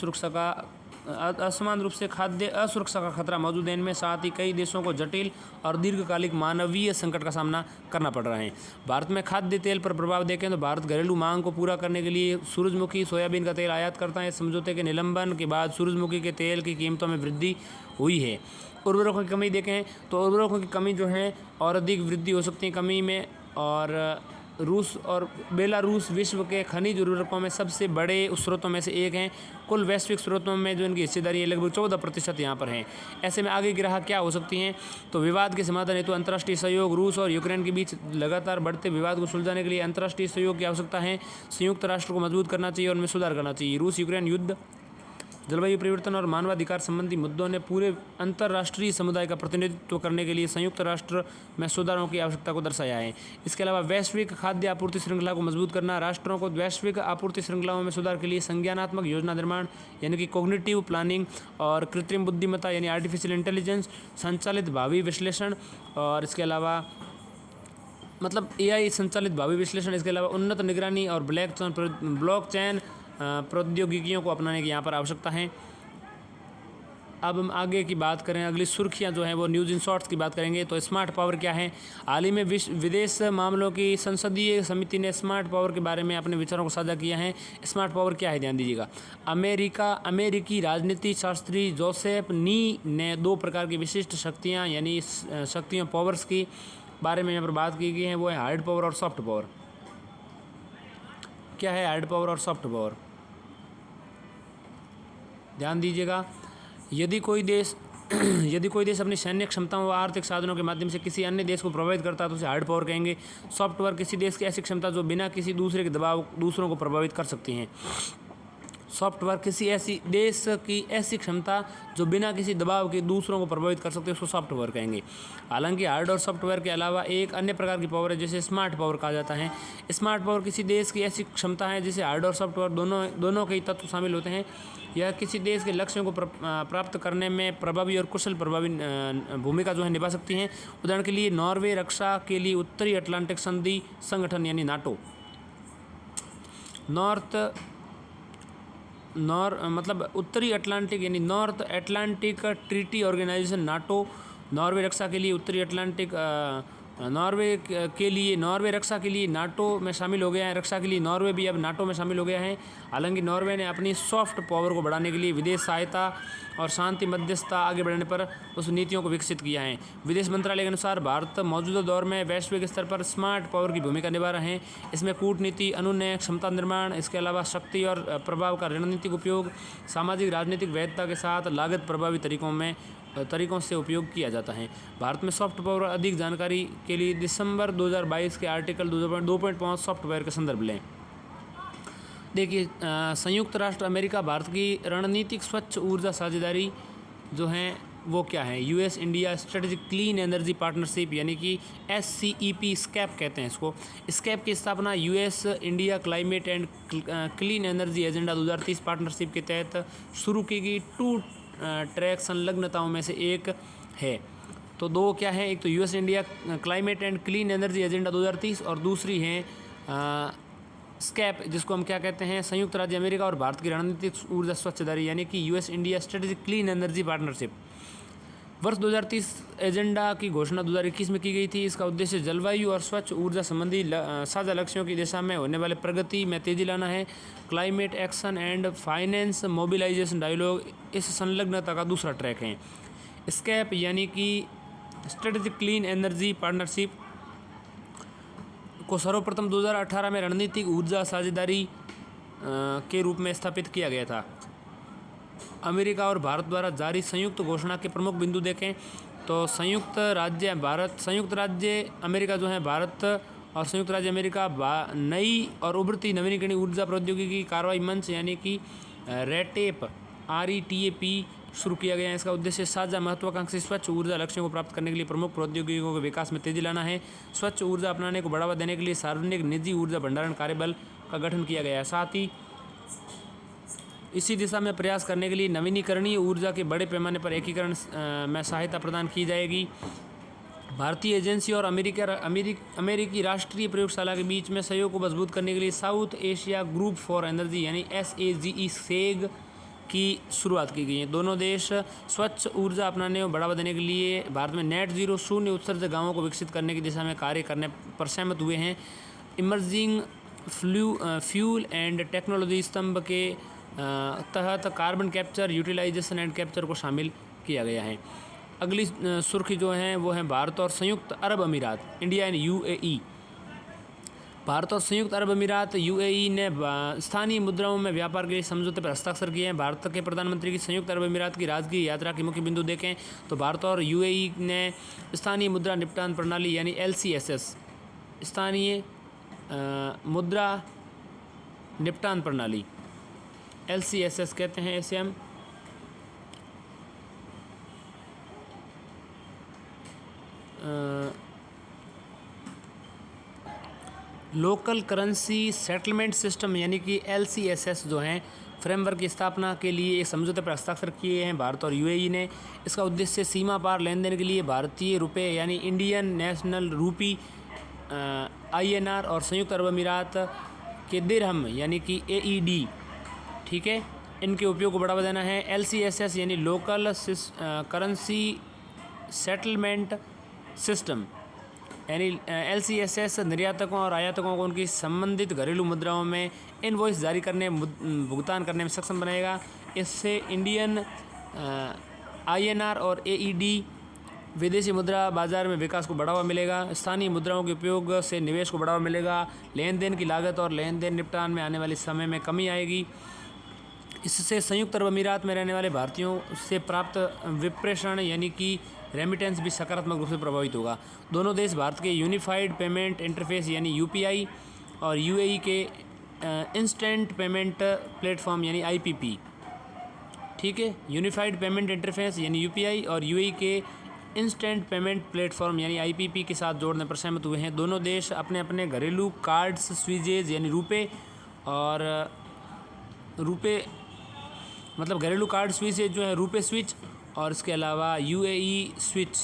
असुरक्षा का खतरा मौजूद है इनमें। साथ ही कई देशों को जटिल और दीर्घकालिक मानवीय संकट का सामना करना पड़ रहा है। भारत में खाद्य तेल पर प्रभाव देखें तो भारत घरेलू मांग को पूरा करने के लिए सूरजमुखी सोयाबीन का तेल आयात करता है। समझौते के निलंबन के बाद सूरजमुखी के तेल की कीमतों में वृद्धि हुई है। उर्वरकों की कमी देखें तो उर्वरकों की कमी जो है और अधिक वृद्धि हो सकती है कमी में। और रूस और बेलारूस विश्व के खनिज उर्वरकों में सबसे बड़े स्रोतों में से एक हैं। कुल वैश्विक स्रोतों में जो इनकी हिस्सेदारी है लगभग 14% यहाँ पर है। ऐसे में आगे की राह क्या हो सकती हैं? तो विवाद के समाधान हेतु अंतर्राष्ट्रीय सहयोग। रूस और यूक्रेन के बीच लगातार बढ़ते विवाद को सुलझाने के लिए अंतर्राष्ट्रीय सहयोग की आवश्यकता है। संयुक्त राष्ट्र को मजबूत करना चाहिए और उनमें सुधार करना चाहिए। रूस यूक्रेन युद्ध, जलवायु परिवर्तन और मानवाधिकार संबंधी मुद्दों ने पूरे अंतर्राष्ट्रीय समुदाय का प्रतिनिधित्व करने के लिए संयुक्त राष्ट्र में सुधारों की आवश्यकता को दर्शाया है। इसके अलावा वैश्विक खाद्य आपूर्ति श्रृंखला को मजबूत करना, राष्ट्रों को वैश्विक आपूर्ति श्रृंखलाओं में सुधार के लिए संज्ञानात्मक योजना निर्माण यानी कि कॉग्निटिव प्लानिंग और कृत्रिम बुद्धिमत्ता यानी आर्टिफिशियल इंटेलिजेंस, संचालित भावी विश्लेषण और इसके अलावा मतलब एआई संचालित भावी विश्लेषण, इसके अलावा उन्नत निगरानी और ब्लॉकचेन प्रौद्योगिकियों को अपनाने की यहाँ पर आवश्यकता है। अब हम आगे की बात करें, अगली सुर्खियाँ जो हैं वो न्यूज़ इन शॉर्ट्स की बात करेंगे। तो स्मार्ट पावर क्या है? हाल ही में विदेश मामलों की संसदीय समिति ने स्मार्ट पावर के बारे में अपने विचारों को साझा किया है। स्मार्ट पावर क्या है, ध्यान दीजिएगा। अमेरिकी राजनीति शास्त्री जोसेफ नी ने 2 प्रकार की विशिष्ट शक्तियाँ यानी शक्तियों पावर्स की बारे में यहाँ पर बात की गई है। वो है हार्ड पावर और सॉफ्ट पावर। क्या है हार्ड पावर और सॉफ्ट पावर? ध्यान दीजिएगा। यदि कोई देश अपनी सैन्य क्षमताओं व आर्थिक साधनों के माध्यम से किसी अन्य देश को प्रभावित करता है तो उसे हार्ड पावर कहेंगे। सॉफ्ट पावर किसी देश की ऐसी क्षमता जो बिना किसी दूसरे के दबाव दूसरों को प्रभावित कर सकती हैं। सॉफ्टवेयर किसी ऐसी देश की ऐसी क्षमता जो बिना किसी दबाव के दूसरों को प्रभावित कर सकते हैं उसको सॉफ्टवेयर कहेंगे। हालांकि हार्ड और सॉफ्टवेयर के अलावा एक अन्य प्रकार की पावर है जिसे स्मार्ट पावर कहा जाता है। स्मार्ट पावर किसी देश की ऐसी क्षमता है जिसे हार्ड और सॉफ्टवेयर दोनों के तत्व शामिल होते हैं। यह किसी देश के लक्ष्यों को प्राप्त करने में प्रभावी और कुशल भूमिका जो है निभा सकती हैं। उदाहरण के लिए नॉर्वे रक्षा के लिए उत्तरी अटलांटिक संधि संगठन यानी नाटो, उत्तरी अटलांटिक यानी north Atlantic treaty organisation NATO. Norway रक्षा के लिए उत्तरी अटलांटिक नॉर्वे रक्षा के लिए नाटो में शामिल हो गया है। रक्षा के लिए नॉर्वे भी अब नाटो में शामिल हो गया है। हालांकि नॉर्वे ने अपनी सॉफ्ट पावर को बढ़ाने के लिए विदेश सहायता और शांति मध्यस्थता आगे बढ़ने पर उस नीतियों को विकसित किया है। विदेश मंत्रालय के अनुसार भारत मौजूदा दौर में वैश्विक स्तर पर स्मार्ट पावर की भूमिका निभा रहे हैं। इसमें कूटनीति, अनुनय, क्षमता निर्माण, इसके अलावा शक्ति और प्रभाव का रणनीतिक उपयोग, सामाजिक राजनीतिक वैधता के साथ लागत प्रभावी तरीकों से उपयोग किया जाता है। भारत में सॉफ्ट पावर अधिक जानकारी के लिए दिसंबर 2022 के आर्टिकल 2.5 सॉफ्टवेयर का संदर्भ लें। देखिए, संयुक्त राष्ट्र अमेरिका भारत की रणनीतिक स्वच्छ ऊर्जा साझेदारी जो है वो क्या है? US India strategic clean energy partnership यानी कि SCEP, स्कैप कहते हैं इसको। स्कैप की स्थापना US India climate and clean energy agenda 2030 partnership के तहत शुरू की गई 2 ट्रैक संलग्नताओं में से एक है। तो 2 क्या है? एक तो US India climate and clean energy agenda 2030 और दूसरी है स्कैप, जिसको हम क्या कहते हैं? संयुक्त राज्य अमेरिका और भारत की रणनीतिक ऊर्जा स्वच्छदारी यानी कि US India strategic clean energy partnership. वर्ष 2030 एजेंडा की घोषणा 2021 में की गई थी। इसका उद्देश्य जलवायु और स्वच्छ ऊर्जा संबंधी साझा लक्ष्यों की दिशा में होने वाले प्रगति में तेजी लाना है। Climate action and finance mobilisation dialogue इस संलग्नता का दूसरा ट्रैक है। स्कैप यानी कि स्ट्रेटेजिक क्लीन एनर्जी पार्टनरशिप को सर्वप्रथम 2018 में रणनीतिक ऊर्जा साझेदारी के रूप में स्थापित किया गया था। अमेरिका और भारत द्वारा जारी संयुक्त घोषणा के प्रमुख बिंदु देखें तो संयुक्त राज्य अमेरिका जो है भारत और संयुक्त राज्य अमेरिका नई और उभरती नवीनीकरणीय ऊर्जा प्रौद्योगिकी कार्रवाई मंच यानी कि RETAP शुरू किया गया है। इसका उद्देश्य साझा महत्वाकांक्षी स्वच्छ ऊर्जा लक्ष्यों को प्राप्त करने के लिए प्रमुख प्रौद्योगिकियों के विकास में तेजी लाना है। स्वच्छ ऊर्जा अपनाने को बढ़ावा देने के लिए सार्वजनिक निजी ऊर्जा भंडारण कार्यबल का गठन किया गया है। साथ ही इसी दिशा में प्रयास करने के लिए नवीनीकरणीय ऊर्जा के बड़े पैमाने पर एकीकरण में सहायता प्रदान की जाएगी। भारतीय एजेंसी और अमेरिकी राष्ट्रीय प्रयोगशाला के बीच में सहयोग को मजबूत करने के लिए south Asia group for energy यानी SAGE सेग की शुरुआत की गई है। दोनों देश स्वच्छ ऊर्जा अपनाने और बढ़ावा देने के लिए भारत में नेट जीरो शून्य उत्सर्जक गांवों को विकसित करने की दिशा में कार्य करने पर सहमत हुए हैं। इमर्जिंग फ्यूल एंड टेक्नोलॉजी स्तंभ के तहत carbon capture, utilisation and capture को शामिल किया गया है। अगली सुर्खी जो है वो है भारत और संयुक्त अरब अमीरात, इंडिया एंड UAE। भारत और संयुक्त अरब अमीरात UAE ने स्थानीय मुद्राओं में व्यापार के लिए समझौते पर हस्ताक्षर किए हैं। भारत के प्रधानमंत्री की संयुक्त अरब अमीरात की राजकीय यात्रा के मुख्य बिंदु देखें तो भारत और UAE ने स्थानीय मुद्रा निपटान प्रणाली यानी LCSS, स्थानीय मुद्रा निपटान प्रणाली LCSS कहते हैं इसे हम, लोकल करेंसी सेटलमेंट सिस्टम यानी कि LCSS जो हैं फ्रेमवर्क की स्थापना के लिए एक समझौते पर हस्ताक्षर किए हैं भारत और UAE ने। इसका उद्देश्य सीमा पार लेन देन के लिए भारतीय रुपये यानी इंडियन नेशनल रूपी INR और संयुक्त अरब अमीरात के दिरहम यानी कि AED, ठीक है, इनके उपयोग को बढ़ावा देना है। LCSS यानी लोकल करेंसी सेटलमेंट सिस्टम यानी LCSS निर्यातकों और आयातकों को उनकी संबंधित घरेलू मुद्राओं में इनवॉइस जारी करने, भुगतान करने में सक्षम बनाएगा। इससे इंडियन INR और AED विदेशी मुद्रा बाजार में विकास को बढ़ावा मिलेगा। स्थानीय मुद्राओं के उपयोग से निवेश को बढ़ावा मिलेगा। लेन देन की लागत और लेन देन निपटान में आने वाले समय में कमी आएगी। इससे संयुक्त अरब अमीरात में रहने वाले भारतीयों से प्राप्त विप्रेषण यानी कि रेमिटेंस भी सकारात्मक रूप से प्रभावित होगा। दोनों देश भारत के यूनिफाइड पेमेंट इंटरफेस यानी UPI और UAE के इंस्टेंट पेमेंट प्लेटफॉर्म यानी IPP, ठीक है, यूनिफाइड पेमेंट इंटरफेस यानी UPI और UAE के इंस्टेंट पेमेंट प्लेटफॉर्म यानी IPP के साथ जोड़ने पर सहमत हुए हैं। दोनों देश अपने अपने घरेलू कार्ड्स स्विचेज यानी रुपए और मतलब घरेलू कार्ड स्विचेज जो है रुपए स्विच और इसके अलावा UAE स्विच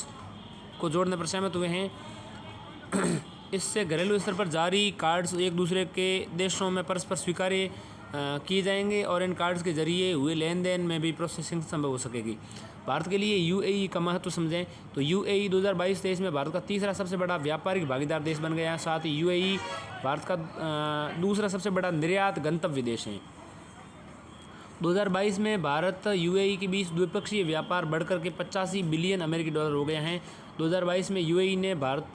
को जोड़ने पर सहमत हुए हैं। इससे घरेलू स्तर पर जारी कार्ड्स एक दूसरे के देशों में परस्पर स्वीकार्य किए जाएंगे और इन कार्ड्स के जरिए हुए लेन देन में भी प्रोसेसिंग संभव हो सकेगी। भारत के लिए UAE का महत्व समझें तो UAE 2022-23 में भारत का तीसरा सबसे बड़ा व्यापारिक भागीदार देश बन गया है। साथ ही UAE भारत का दूसरा सबसे बड़ा निर्यात गंतव्य देश है। 2022 में भारत UAE के बीच द्विपक्षीय व्यापार बढ़कर के 85 बिलियन अमेरिकी डॉलर हो गया है। 2022 में UAE ने भारत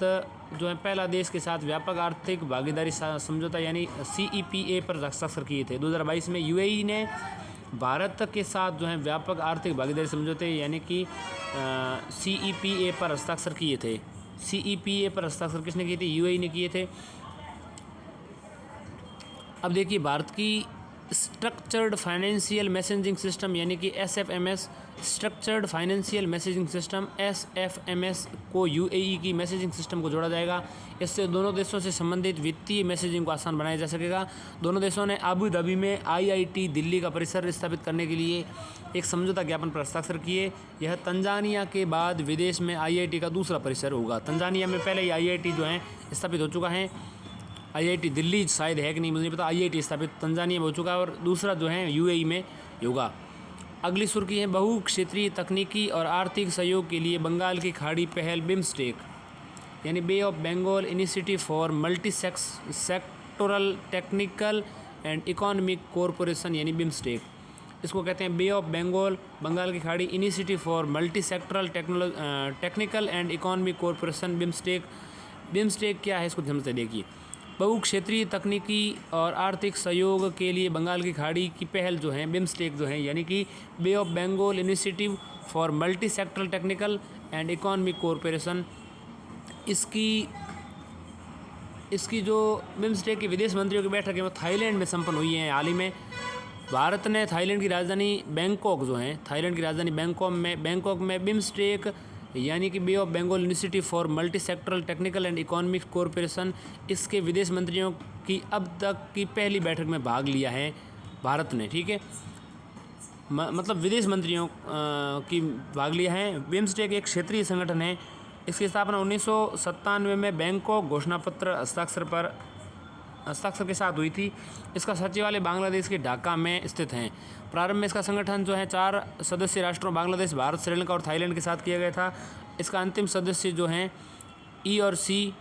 जो है पहला देश के साथ व्यापक आर्थिक भागीदारी समझौता यानी CEPA पर हस्ताक्षर किए थे। 2022 में UAE ने भारत के साथ जो है व्यापक आर्थिक भागीदारी समझौते यानी कि CEPA पर हस्ताक्षर किए थे। CEPA पर हस्ताक्षर किसने किए थे? UAE ने किए थे। अब देखिए भारत की स्ट्रक्चर्ड फाइनेंशियल मैसेजिंग सिस्टम यानी कि SFMS, structured financial messaging system SFMS को UAE की मैसेजिंग सिस्टम को जोड़ा जाएगा। इससे दोनों देशों से संबंधित वित्तीय मैसेजिंग को आसान बनाया जा सकेगा। दोनों देशों ने अबू धाबी में IIT दिल्ली का परिसर स्थापित करने के लिए एक समझौता ज्ञापन पर हस्ताक्षर किए। यह तंजानिया के बाद विदेश में IIT का दूसरा परिसर होगा। तंजानिया में पहले ही IIT जो है स्थापित हो चुका है। IIT दिल्ली शायद है कि नहीं मुझे नहीं पता। IIT स्थापित तंजानिया में हो चुका है और दूसरा जो है UAE में होगा। अगली सुर्खी है बहु क्षेत्रीय तकनीकी और आर्थिक सहयोग के लिए बंगाल की खाड़ी पहल बिम्स्टेक यानी bay of Bengal initiative for multi sectoral technical and economic corporation यानी बिम्स्टेक। इसको कहते हैं बे ऑफ बंगाल, बंगाल की खाड़ी initiative for multi sectoral technical and economic corporation BIMSTEC. BIMSTEC क्या है इसको समझते देखिए। बहु क्षेत्रीय तकनीकी और आर्थिक सहयोग के लिए बंगाल की खाड़ी की पहल जो है बिम्स्टेक जो है यानी कि bay of Bengal initiative for multi sectoral technical and economic corporation. इसकी जो बिम्स्टेक की विदेश मंत्रियों की बैठक है वो थाईलैंड में संपन्न हुई है हाल ही में। भारत ने थाईलैंड की राजधानी बैंकॉक जो है थाईलैंड की राजधानी बैंकॉक में बिम्स्टेक यानी कि bay of Bengal initiative for multi sectoral technical and economic corporation इसके विदेश मंत्रियों की अब तक की पहली बैठक में भाग लिया है भारत ने। ठीक है, मतलब विदेश मंत्रियों की भाग लिया है। बिम्स्टेक एक क्षेत्रीय संगठन है। इसकी स्थापना 1997 में बैंकॉक घोषणापत्र हस्ताक्षर के साथ हुई थी। इसका सचिवालय बांग्लादेश के ढाका में स्थित है। प्रारंभ में इसका संगठन जो है 4 सदस्य राष्ट्रों बांग्लादेश, भारत, श्रीलंका और थाईलैंड के साथ किया गया था। इसका अंतिम सदस्य जो हैं ई और सी।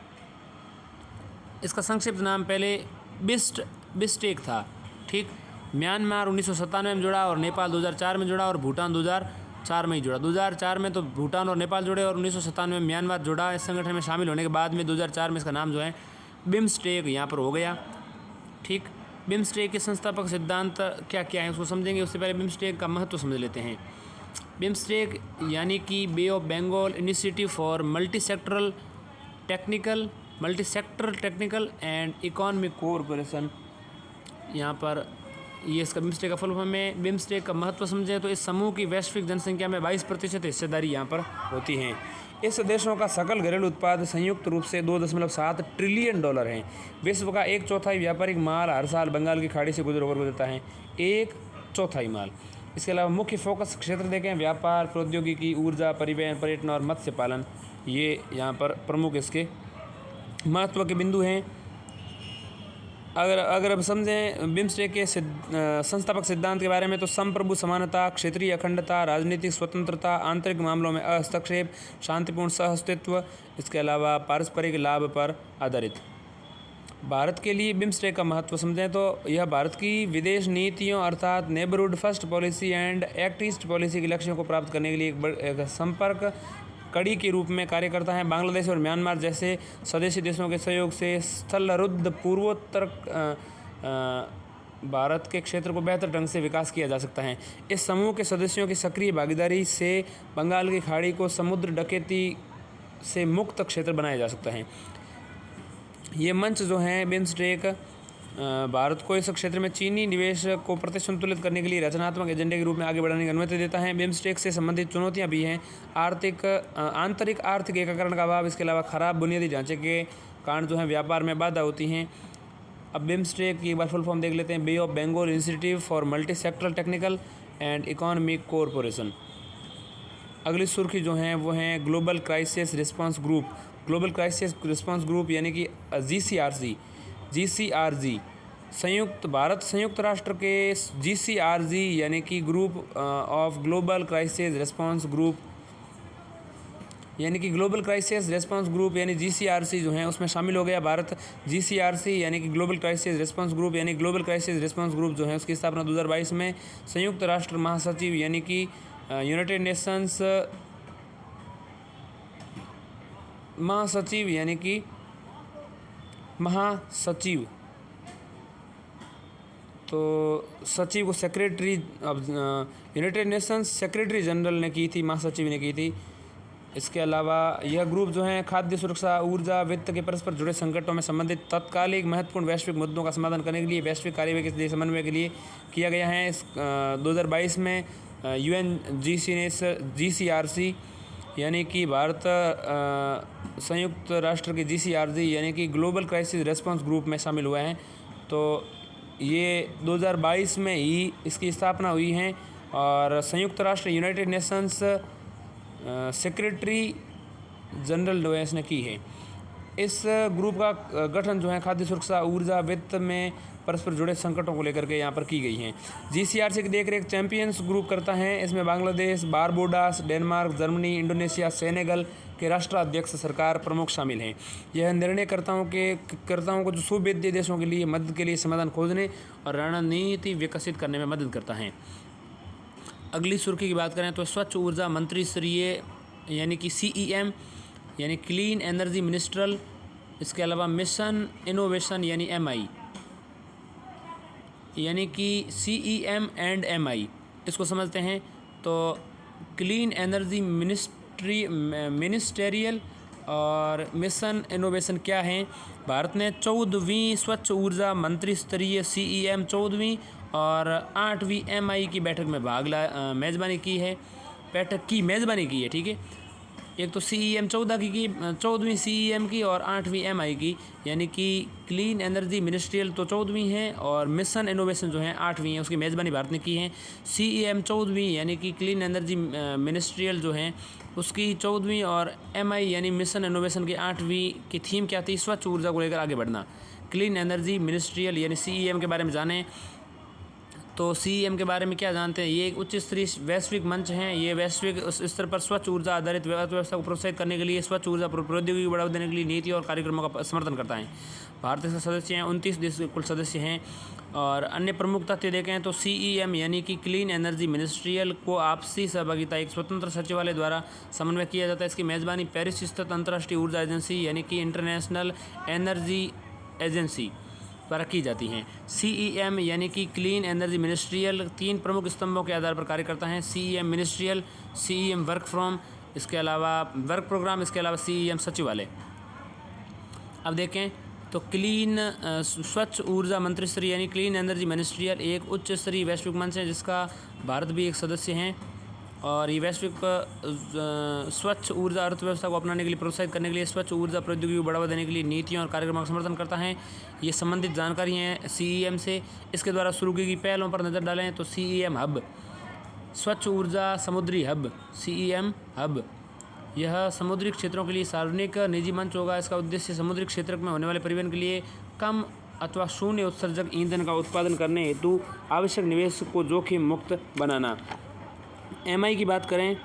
इसका संक्षिप्त नाम पहले बिस्टेक था, ठीक। म्यांमार 1997 में जुड़ा और नेपाल 2004 में जुड़ा और भूटान 2004 में ही जुड़ा। 2004 में तो भूटान और नेपाल जुड़े और 1997 में म्यांमार जुड़ा। इस संगठन में शामिल होने के बाद में 2004 में इसका नाम जो है बिम्स्टेक यहाँ पर हो गया, ठीक। बिम्स्टेक के संस्थापक सिद्धांत क्या क्या है उसको समझेंगे। उससे पहले बिम्स्टेक का महत्व समझ लेते हैं। बिम्स्टेक यानी कि bay of Bengal initiative for multi sector technical and economic cooperation, यहाँ पर ये इसका बिम्स्टेक का फुल फॉर्म है। बिम्स्टेक का महत्व समझें तो इस समूह की वैश्विक जनसंख्या में 22% हिस्सेदारी यहाँ पर होती है। इस देशों का सकल घरेलू उत्पाद संयुक्त रूप से $2.7 ट्रिलियन है। विश्व का 1/4 व्यापारिक माल हर साल बंगाल की खाड़ी से गुजरता है, 1/4 माल। इसके अलावा मुख्य फोकस क्षेत्र देखें, व्यापार, प्रौद्योगिकी, ऊर्जा, परिवहन, पर्यटन और मत्स्य पालन, ये यहाँ पर प्रमुख इसके महत्व के बिंदु हैं। अगर अब समझें बिम्स्टेक के संस्थापक सिद्धांत के बारे में तो संप्रभु समानता, क्षेत्रीय अखंडता, राजनीतिक स्वतंत्रता, आंतरिक मामलों में हस्तक्षेप, शांतिपूर्ण सहअस्तित्व, इसके अलावा पारस्परिक लाभ पर आधारित। भारत के लिए बिम्स्टेक का महत्व समझें तो यह भारत की विदेश नीतियों अर्थात neighbourhood first policy and act east policy के लक्ष्यों को प्राप्त करने के लिए एक संपर्क कड़ी के रूप में कार्य करता है। बांग्लादेश और म्यांमार जैसे स्वदेशी देशों के सहयोग से स्थलरुद्ध पूर्वोत्तर भारत के क्षेत्र को बेहतर ढंग से विकास किया जा सकता है। इस समूह के सदस्यों की सक्रिय भागीदारी से बंगाल की खाड़ी को समुद्र डकैती से मुक्त क्षेत्र बनाया जा सकता है। ये मंच जो है बिम्स्टेक भारत को इस क्षेत्र में चीनी निवेश को प्रतिसंतुलित करने के लिए रचनात्मक एजेंडे के रूप में आगे बढ़ाने की अनुमति देता है। बिम्स्टेक से संबंधित चुनौतियां भी हैं, आंतरिक आर्थिक एकीकरण का अभाव, इसके अलावा खराब बुनियादी ढांचे के कारण जो है व्यापार में बाधा होती हैं। अब बिम्स्टेक की एक बार फुल फॉर्म देख लेते हैं, bay of Bengal institute for multi sectoral technical and economic cooperation. अगली सुर्खी जो हैं वो हैं global crisis response group. Global crisis response group यानी कि GCRG संयुक्त राष्ट्र के GCRG यानी कि group of global crisis response group यानी कि ग्लोबल क्राइसिस रिस्पांस ग्रुप यानी GCRC जो है उसमें शामिल हो गया भारत। GCRC यानी कि ग्लोबल क्राइसिस रिस्पांस ग्रुप यानी ग्लोबल क्राइसिस रिस्पांस ग्रुप जो है उसकी स्थापना 2022 में संयुक्त राष्ट्र महासचिव यानी कि यूनाइटेड नेशंस महासचिव यानी कि महासचिव, तो सचिव को secretary of United Nations secretary general ने की थी, महासचिव ने की थी। इसके अलावा यह ग्रुप जो है खाद्य सुरक्षा, ऊर्जा, वित्त के परस्पर जुड़े संकटों में संबंधित तत्कालिक महत्वपूर्ण वैश्विक मुद्दों का समाधान करने के लिए वैश्विक कार्यवाही के समन्वय के लिए किया गया है। इस 2022 में GCRC यानी कि भारत संयुक्त राष्ट्र के GCRG यानी कि ग्लोबल क्राइसिस रिस्पांस ग्रुप में शामिल हुआ है। तो ये 2022 में ही इसकी स्थापना हुई है और संयुक्त राष्ट्र यूनाइटेड नेशंस सेक्रेटरी जनरल जो है इसने की है। इस ग्रुप का गठन जो है खाद्य सुरक्षा, ऊर्जा, वित्त में परस्पर जुड़े संकटों को लेकर के यहाँ पर की गई है। GCRC की देखरेख चैंपियंस ग्रुप करता है। इसमें Bangladesh, Barbados, Denmark, Germany, Indonesia, Senegal के राष्ट्राध्यक्ष सरकार प्रमुख शामिल हैं। यह निर्णयकर्ताओं को जो सुविद्य देशों के लिए मदद के लिए समाधान खोजने और रणनीति विकसित करने में मदद करता है। अगली सुर्खी की बात करें तो स्वच्छ ऊर्जा मंत्री स्तरीय यानी कि CEM यानी क्लीन एनर्जी मिनिस्ट्रल, इसके अलावा मिशन इनोवेशन यानी MI यानी कि CEM एंड MI इसको समझते हैं। तो क्लीन एनर्जी मिनिस्टेरियल और मिशन इनोवेशन क्या हैं। भारत ने 14वीं स्वच्छ ऊर्जा मंत्री स्तरीय CEM 14वीं और 8वीं MI की बैठक में मेज़बानी की है, ठीक है। एक तो CEM 14वीं CEM की और 8वीं MI की, यानी कि क्लीन एनर्जी मिनिस्ट्रियल तो 14वीं है और मिशन इनोवेशन जो है 8वीं है, उसकी मेज़बानी भारत ने की है। CEM 14वीं यानी कि क्लीन एनर्जी मिनिस्ट्रियल जो है उसकी 14वीं और MI यानी मिशन इनोवेशन की 8वीं की थीम क्या थी? स्वच्छ ऊर्जा को लेकर आगे बढ़ना। क्लीन एनर्जी मिनिस्ट्रियल यानी CEM के बारे में जानें। तो CEM के बारे में क्या जानते हैं? ये एक उच्च स्तरीय वैश्विक मंच है। ये वैश्विक स्तर पर स्वच्छ ऊर्जा आधारित अर्थव्यवस्था को प्रोत्साहित करने के लिए, स्वच्छ ऊर्जा प्रौद्योगिकी को बढ़ावा देने के लिए नीति और कार्यक्रमों का समर्थन करता है। भारत इसका सदस्य हैं, 29 देश कुल सदस्य हैं। और अन्य प्रमुख तथ्य देखें तो CEM यानी कि क्लीन एनर्जी मिनिस्ट्रियल को आपसी सहभागिता एक स्वतंत्र सचिवालय द्वारा समन्वय किया जाता है। इसकी मेज़बानी पेरिस स्थित अंतर्राष्ट्रीय ऊर्जा एजेंसी यानी कि इंटरनेशनल एनर्जी एजेंसी द्वारा की जाती हैं। CEM यानी कि क्लीन एनर्जी मिनिस्ट्रियल 3 प्रमुख स्तंभों के आधार पर कार्य करता है। CEM ministerial, CEM work from, इसके अलावा वर्क प्रोग्राम, इसके अलावा CEM सचिवालय। अब देखें तो स्वच्छ ऊर्जा मंत्री स्तरीय यानी क्लीन एनर्जी मिनिस्ट्रियल एक उच्च स्तरीय वैश्विक मंच है जिसका भारत भी एक सदस्य हैं। और ये वैश्विक स्वच्छ ऊर्जा अर्थव्यवस्था को अपनाने के लिए, प्रोत्साहित करने के लिए, स्वच्छ ऊर्जा प्रौद्योगिकी को बढ़ावा देने के लिए नीतियों और कार्यक्रमों का समर्थन करता है। ये संबंधित जानकारी हैं CEM से। इसके द्वारा शुरू की गई पहलों पर नज़र डालें तो CEM हब, स्वच्छ ऊर्जा समुद्री हब, CEM हब, यह समुद्री क्षेत्रों के लिए सार्वजनिक निजी मंच होगा। इसका उद्देश्य समुद्री क्षेत्र में होने वाले परिवहन के लिए कम अथवा शून्य उत्सर्जक ईंधन का उत्पादन करने हेतु आवश्यक निवेश को जोखिम मुक्त बनाना। MI की बात करें,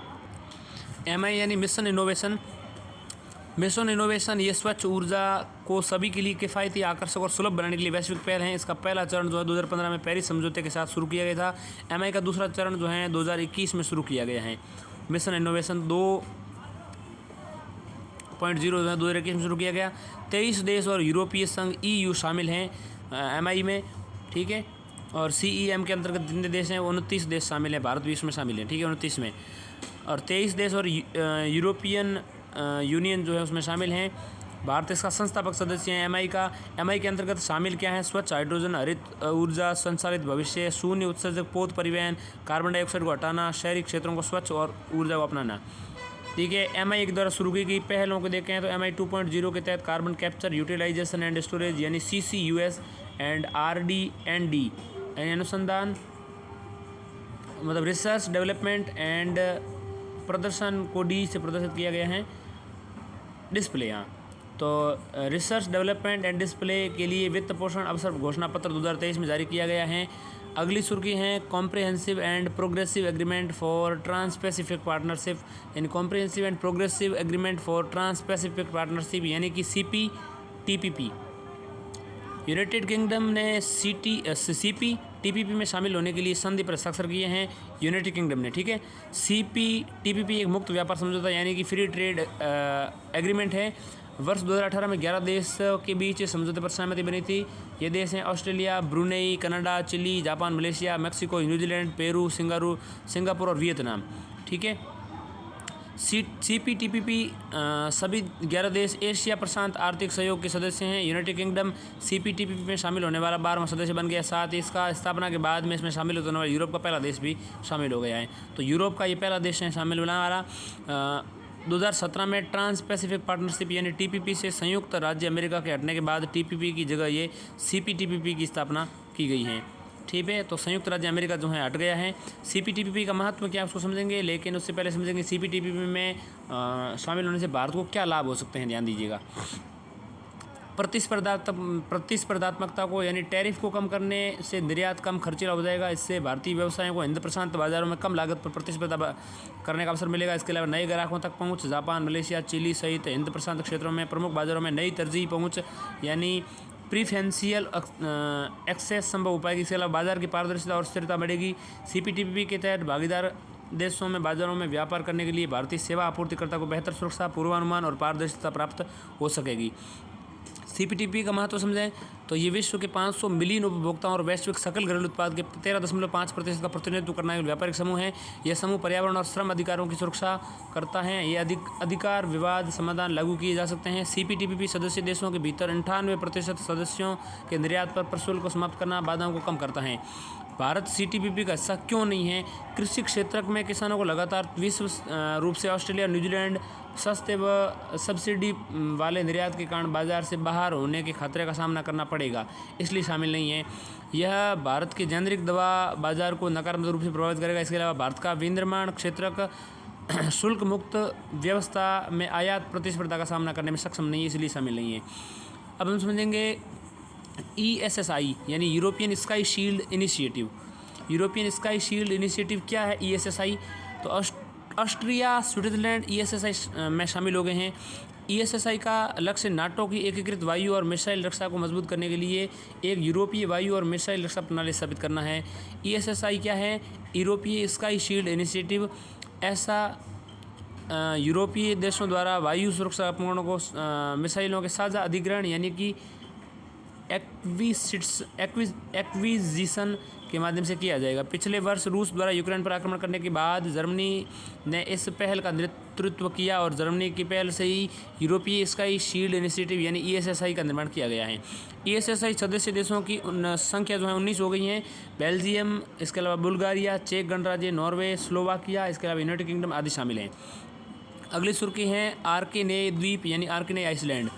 MI यानी मिशन इनोवेशन। मिशन इनोवेशन ये स्वच्छ ऊर्जा को सभी के लिए किफ़ायती, आकर्षक और सुलभ बनाने के लिए वैश्विक पहल है। इसका पहला चरण जो है 2015 में पेरिस समझौते के साथ शुरू किया गया था। MI का दूसरा चरण जो है 2021 में शुरू किया गया है। मिशन इनोवेशन 2.0 जो है 2021 में शुरू किया गया। 23 देश और यूरोपीय संघ EU शामिल हैं MI में, ठीक है। और CEM के अंतर्गत जितने देश हैं वो 29 देश शामिल हैं, भारत भी इसमें शामिल है, ठीक है, 29 में। और 23 देश और यूरोपियन यूनियन जो है उसमें शामिल हैं। भारत इसका संस्थापक सदस्य है MI का। MI के अंतर्गत शामिल क्या है? स्वच्छ हाइड्रोजन, हरित ऊर्जा, संचालित भविष्य, शून्य उत्सर्जक पोत परिवहन, कार्बन डाइऑक्साइड को हटाना, शहरी क्षेत्रों को स्वच्छ और ऊर्जा को अपनाना, ठीक है। MI के द्वारा शुरू की गई पहलों को देखें तो MI 2.0 के तहत carbon capture, utilisation and storage यानी CCUS एंड RD&D यानी अनुसंधान, मतलब रिसर्च डेवलपमेंट एंड प्रदर्शन को D से प्रदर्शित किया गया है। डिस्प्ले, यहाँ तो रिसर्च डेवलपमेंट एंड डिस्प्ले के लिए वित्त पोषण अवसर घोषणा पत्र 2023 में जारी किया गया है। अगली सुर्खी है comprehensive and progressive agreement for trans pacific partnership, यानी comprehensive and progressive agreement for trans pacific partnership यानी कि CPTPP। यूनाइटेड किंगडम ने CPTPP में शामिल होने के लिए संधि पर हस्ताक्षर किए हैं यूनाइटेड किंगडम ने, ठीक है। CPTPP एक मुक्त व्यापार समझौता यानी कि फ्री ट्रेड एग्रीमेंट है। वर्ष 2018 में 11 देश के बीच इस समझौते पर सहमति बनी थी। ये देश हैं Australia, Brunei, Canada, Chile, Japan, Malaysia, Mexico, New Zealand, Peru, Singapore और वियतनाम, ठीक है। CPTPP सभी 11 देश एशिया प्रशांत आर्थिक सहयोग के सदस्य हैं। यूनाइटेड किंगडम CPTPP में शामिल होने वाला 12वां सदस्य बन गया। साथ ही इसका स्थापना के बाद में इसमें शामिल होने वाला यूरोप का पहला देश भी शामिल हो गया है। तो यूरोप का ये पहला देश है शामिल होने वाला। 2017 में ट्रांस पैसिफिक पार्टनरशिप यानी TPP से संयुक्त राज्य अमेरिका के हटने के बाद TPP की जगह ये CPTPP की स्थापना की गई है, ठीक है। तो संयुक्त राज्य अमेरिका जो है हट गया है। CPTPP का महत्व क्या उसको समझेंगे, लेकिन उससे पहले समझेंगे CPTPP में शामिल होने से भारत को क्या लाभ हो सकते हैं। ध्यान दीजिएगा, प्रतिस्पर्धात्मकता को यानी टैरिफ को कम करने से निर्यात कम खर्चीला हो जाएगा। इससे भारतीय व्यवसायों को हिंद प्रशांत बाजारों में कम लागत पर प्रतिस्पर्धा करने का अवसर मिलेगा। इसके अलावा नए ग्राहकों तक पहुंच, जापान, मलेशिया, चिली सहित हिंद प्रशांत क्षेत्रों में प्रमुख बाजारों में नई तरजीही पहुंच यानी प्रीफरेंशियल एक्सेस संभव हो पाएगी। इसके अलावा बाजार की पारदर्शिता और स्थिरता बढ़ेगी। CPTPP के तहत भागीदार देशों में बाजारों में व्यापार करने के लिए भारतीय सेवा आपूर्तिकर्ता को बेहतर सुरक्षा, पूर्वानुमान और पारदर्शिता प्राप्त हो सकेगी। CPTPP का महत्व समझें तो ये विश्व के 500 मिलियन उपभोक्ताओं और वैश्विक सकल घरेलू उत्पाद के 13.5% का प्रतिनिधित्व करने वाला व्यापारिक समूह है। यह समूह पर्यावरण और श्रम अधिकारों की सुरक्षा करता है। ये अधिकार विवाद समाधान लागू किए जा सकते हैं। CPTPP सदस्य देशों के भीतर 98% सदस्यों के निर्यात पर प्रशुल्क को समाप्त करना, बाधाओं को कम करता है। भारत CTBP का हिस्सा क्यों नहीं है? कृषि क्षेत्र में किसानों को लगातार विश्व रूप से ऑस्ट्रेलिया और न्यूजीलैंड सस्ते व सब्सिडी वाले निर्यात के कारण बाजार से बाहर होने के खतरे का सामना करना पड़ेगा, इसलिए शामिल नहीं है। यह भारत के जेनेरिक दवा बाजार को नकारात्मक रूप से प्रभावित करेगा। इसके अलावा भारत का विनिर्माण क्षेत्र का शुल्क मुक्त व्यवस्था में आयात प्रतिस्पर्धा का सामना करने में सक्षम नहीं है, इसलिए शामिल नहीं है। अब हम समझेंगे ESSI यानी European sky shield initiative. European sky shield initiative क्या है? ESSI तो ऑस्ट्रिया स्विट्जरलैंड ESSI में शामिल हो गए हैं। ESSI का लक्ष्य नाटो की एकीकृत वायु और मिसाइल रक्षा को मजबूत करने के लिए एक यूरोपीय वायु और मिसाइल रक्षा प्रणाली स्थापित करना है। ESSI क्या है? यूरोपीय स्काई शील्ड इनिशिएटिव ऐसा यूरोपीय देशों द्वारा वायु सुरक्षा उपकरणों को मिसाइलों के साझा अधिग्रहण यानी कि एक्विजिशन के माध्यम से किया जाएगा। पिछले वर्ष रूस द्वारा यूक्रेन पर आक्रमण करने के बाद जर्मनी ने इस पहल का नेतृत्व किया और जर्मनी की पहल से ही यूरोपीय स्काई शील्ड इनिशिएटिव यानी ESSI का निर्माण किया गया है। ESSI सदस्य देशों की संख्या जो है 19 हो गई हैं। बेल्जियम, इसके अलावा बुल्गारिया, चेक गणराज्य, नॉर्वे, स्लोवाकिया, इसके अलावा यूनाइटेड किंगडम आदि शामिल हैं। अगली सुर्खी है आर्केने द्वीप यानी आर्केने आइसलैंड।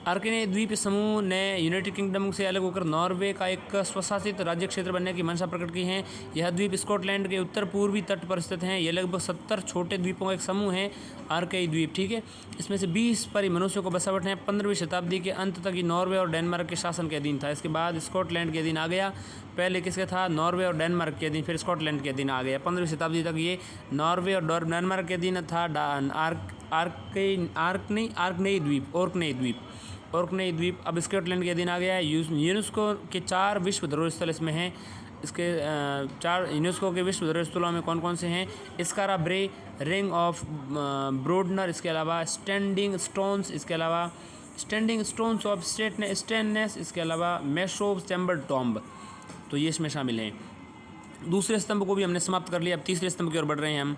आर्केने द्वीप समूह ने यूनाइटेड किंगडम से अलग होकर नॉर्वे का एक स्वशासित राज्य क्षेत्र बनने की मंशा प्रकट की है। यह द्वीप स्कॉटलैंड के उत्तर पूर्वी तट पर स्थित हैं। यह लगभग 70 छोटे द्वीपों का एक समूह है, आर्केई द्वीप, ठीक है। इसमें से 20 पर ही मनुष्यों को बसावट है। 15वीं शताब्दी के अंत तक ये नॉर्वे और डेनमार्क के शासन के अधीन था। इसके बाद स्कॉटलैंड के अधीन आ गया। पहले किसके था? नॉर्वे और डेनमार्क के अधीन, फिर स्कॉटलैंड के अधीन आ गया। 15वीं शताब्दी तक ये नॉर्वे और डेनमार्क के अधीन था। ऑर्कनेई द्वीप अब स्कॉटलैंड के अधीन आ गया है। यूनेस्को के 4 विश्व धरोहर स्थल इसमें हैं। इसके 4 यूनेस्को के विश्व धरोहर स्थलों में कौन कौन से हैं? स्कारा ब्रे, रिंग ऑफ ब्रोडनर, इसके अलावा स्टैंडिंग स्टोन्स, इसके अलावा स्टैंडिंग स्टोन्स ऑफ स्टेननेस, इसके अलावा मेशोव चैम्बर टॉम्ब, तो ये इसमें शामिल हैं। दूसरे स्तंभ को भी हमने समाप्त कर लिया। अब तीसरे स्तंभ की ओर बढ़ रहे हैं हम।